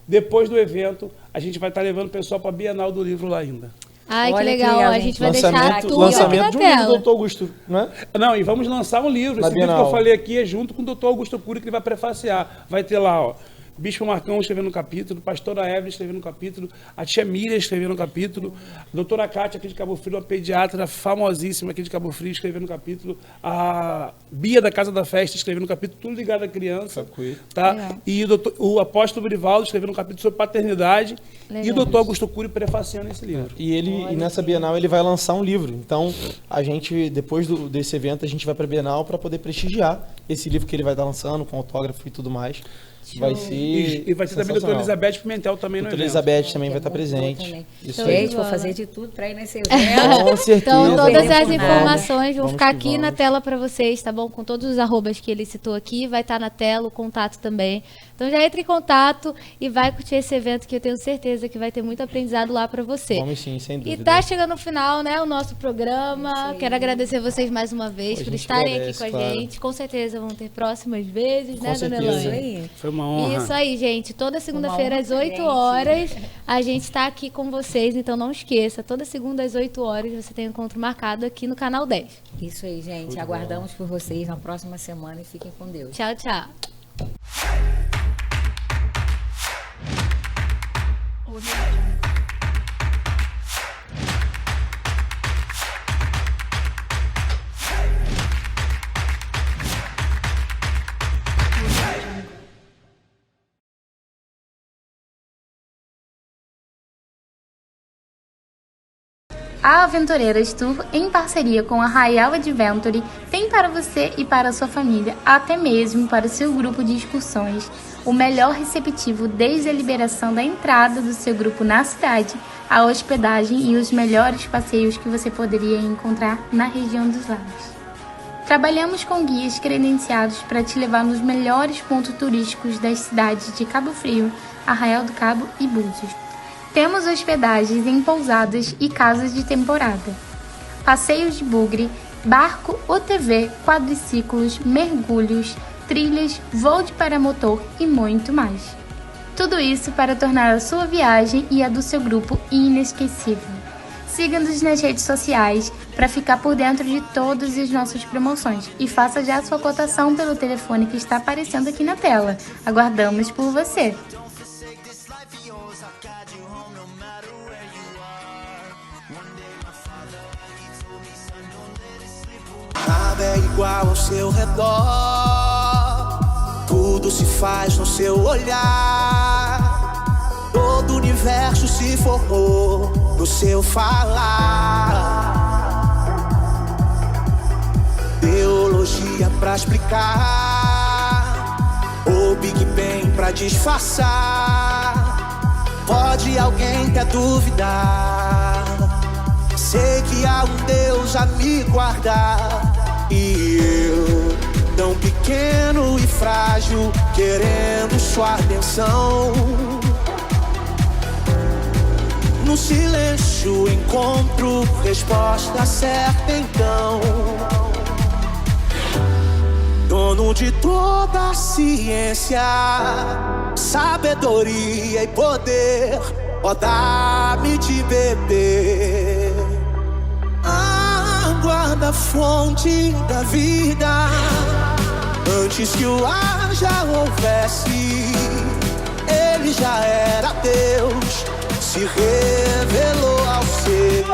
Depois do evento, a gente vai estar levando o pessoal para a Bienal do Livro lá ainda. Ai, que legal. A gente vai deixar tudo lançamento aqui de na um livro tela. do Dr. Augusto, não é? Não, e vamos lançar um livro. Esse livro que eu falei aqui é junto com o Dr. Augusto Cury, que ele vai prefaciar. Vai ter lá, ó, Bispo Marcão escrevendo um capítulo, Pastora Evelyn escrevendo um capítulo, a tia Miriam escrevendo um capítulo, a doutora Cátia aqui de Cabo Frio, uma pediatra famosíssima aqui de Cabo Frio, escrevendo um capítulo, a Bia da Casa da Festa escrevendo um capítulo, tudo ligado à criança. Tá? E o apóstolo Brivaldo escrevendo um capítulo sobre paternidade. Legal. E o doutor Augusto Cury prefaciando esse livro. E nessa Bienal ele vai lançar um livro. Então, a gente, depois desse evento, a gente vai para a Bienal para poder prestigiar esse livro que ele vai estar lançando, com autógrafo e tudo mais. Vai ser e vai ter também a doutora Elizabeth Pimentel também no evento. A doutora Elizabeth também vai estar presente. Isso aí. Gente, vou fazer de tudo para ir nesse evento. Com certeza. Então, todas as informações vão ficar aqui na tela para vocês, tá bom? Com todos os arrobas que ele citou aqui, vai estar na tela, o contato também. Então, já entre em contato e vai curtir esse evento que eu tenho certeza que vai ter muito aprendizado lá para você. Vamos sim, sem dúvida. E tá chegando no final, né, o nosso programa. Quero agradecer vocês mais uma vez por estarem aqui com a gente. Com certeza vão ter próximas vezes, né, dona Elaine? Foi uma honra. Isso aí, gente. Toda segunda-feira às 8 horas a gente está aqui com vocês, então não esqueça. Toda segunda às 8 horas você tem um encontro marcado aqui no Canal 10. Isso aí, gente. Muito Aguardamos por vocês na próxima semana e fiquem com Deus. Tchau, tchau. A Aventureiras Tour, em parceria com a Arraial Adventure, tem para você e para a sua família, até mesmo para o seu grupo de excursões, o melhor receptivo desde a liberação da entrada do seu grupo na cidade, a hospedagem e os melhores passeios que você poderia encontrar na região dos lagos. Trabalhamos com guias credenciados para te levar nos melhores pontos turísticos das cidades de Cabo Frio, Arraial do Cabo e Búzios. Temos hospedagens em pousadas e casas de temporada, passeios de bugre, barco, OTV, quadriciclos, mergulhos, trilhas, voo de paramotor e muito mais. Tudo isso para tornar a sua viagem e a do seu grupo inesquecível. Siga-nos nas redes sociais para ficar por dentro de todas as nossas promoções e faça já a sua cotação pelo telefone que está aparecendo aqui na tela. Aguardamos por você! Don't forsake this life of yours. I'll guide you home no matter igual ao seu redor. Tudo se faz no seu olhar. Todo o universo se formou no seu falar. Teologia pra explicar, ou Big Bang pra disfarçar. Pode alguém até duvidar. Sei que há um Deus a me guardar. E eu, tão pequeno e frágil, querendo sua atenção. No silêncio encontro resposta certa então. Dono de toda a ciência, sabedoria e poder, ó, dá-me de beber água da fonte da vida. Antes que o ar já houvesse, ele já era Deus, se revelou ao ser.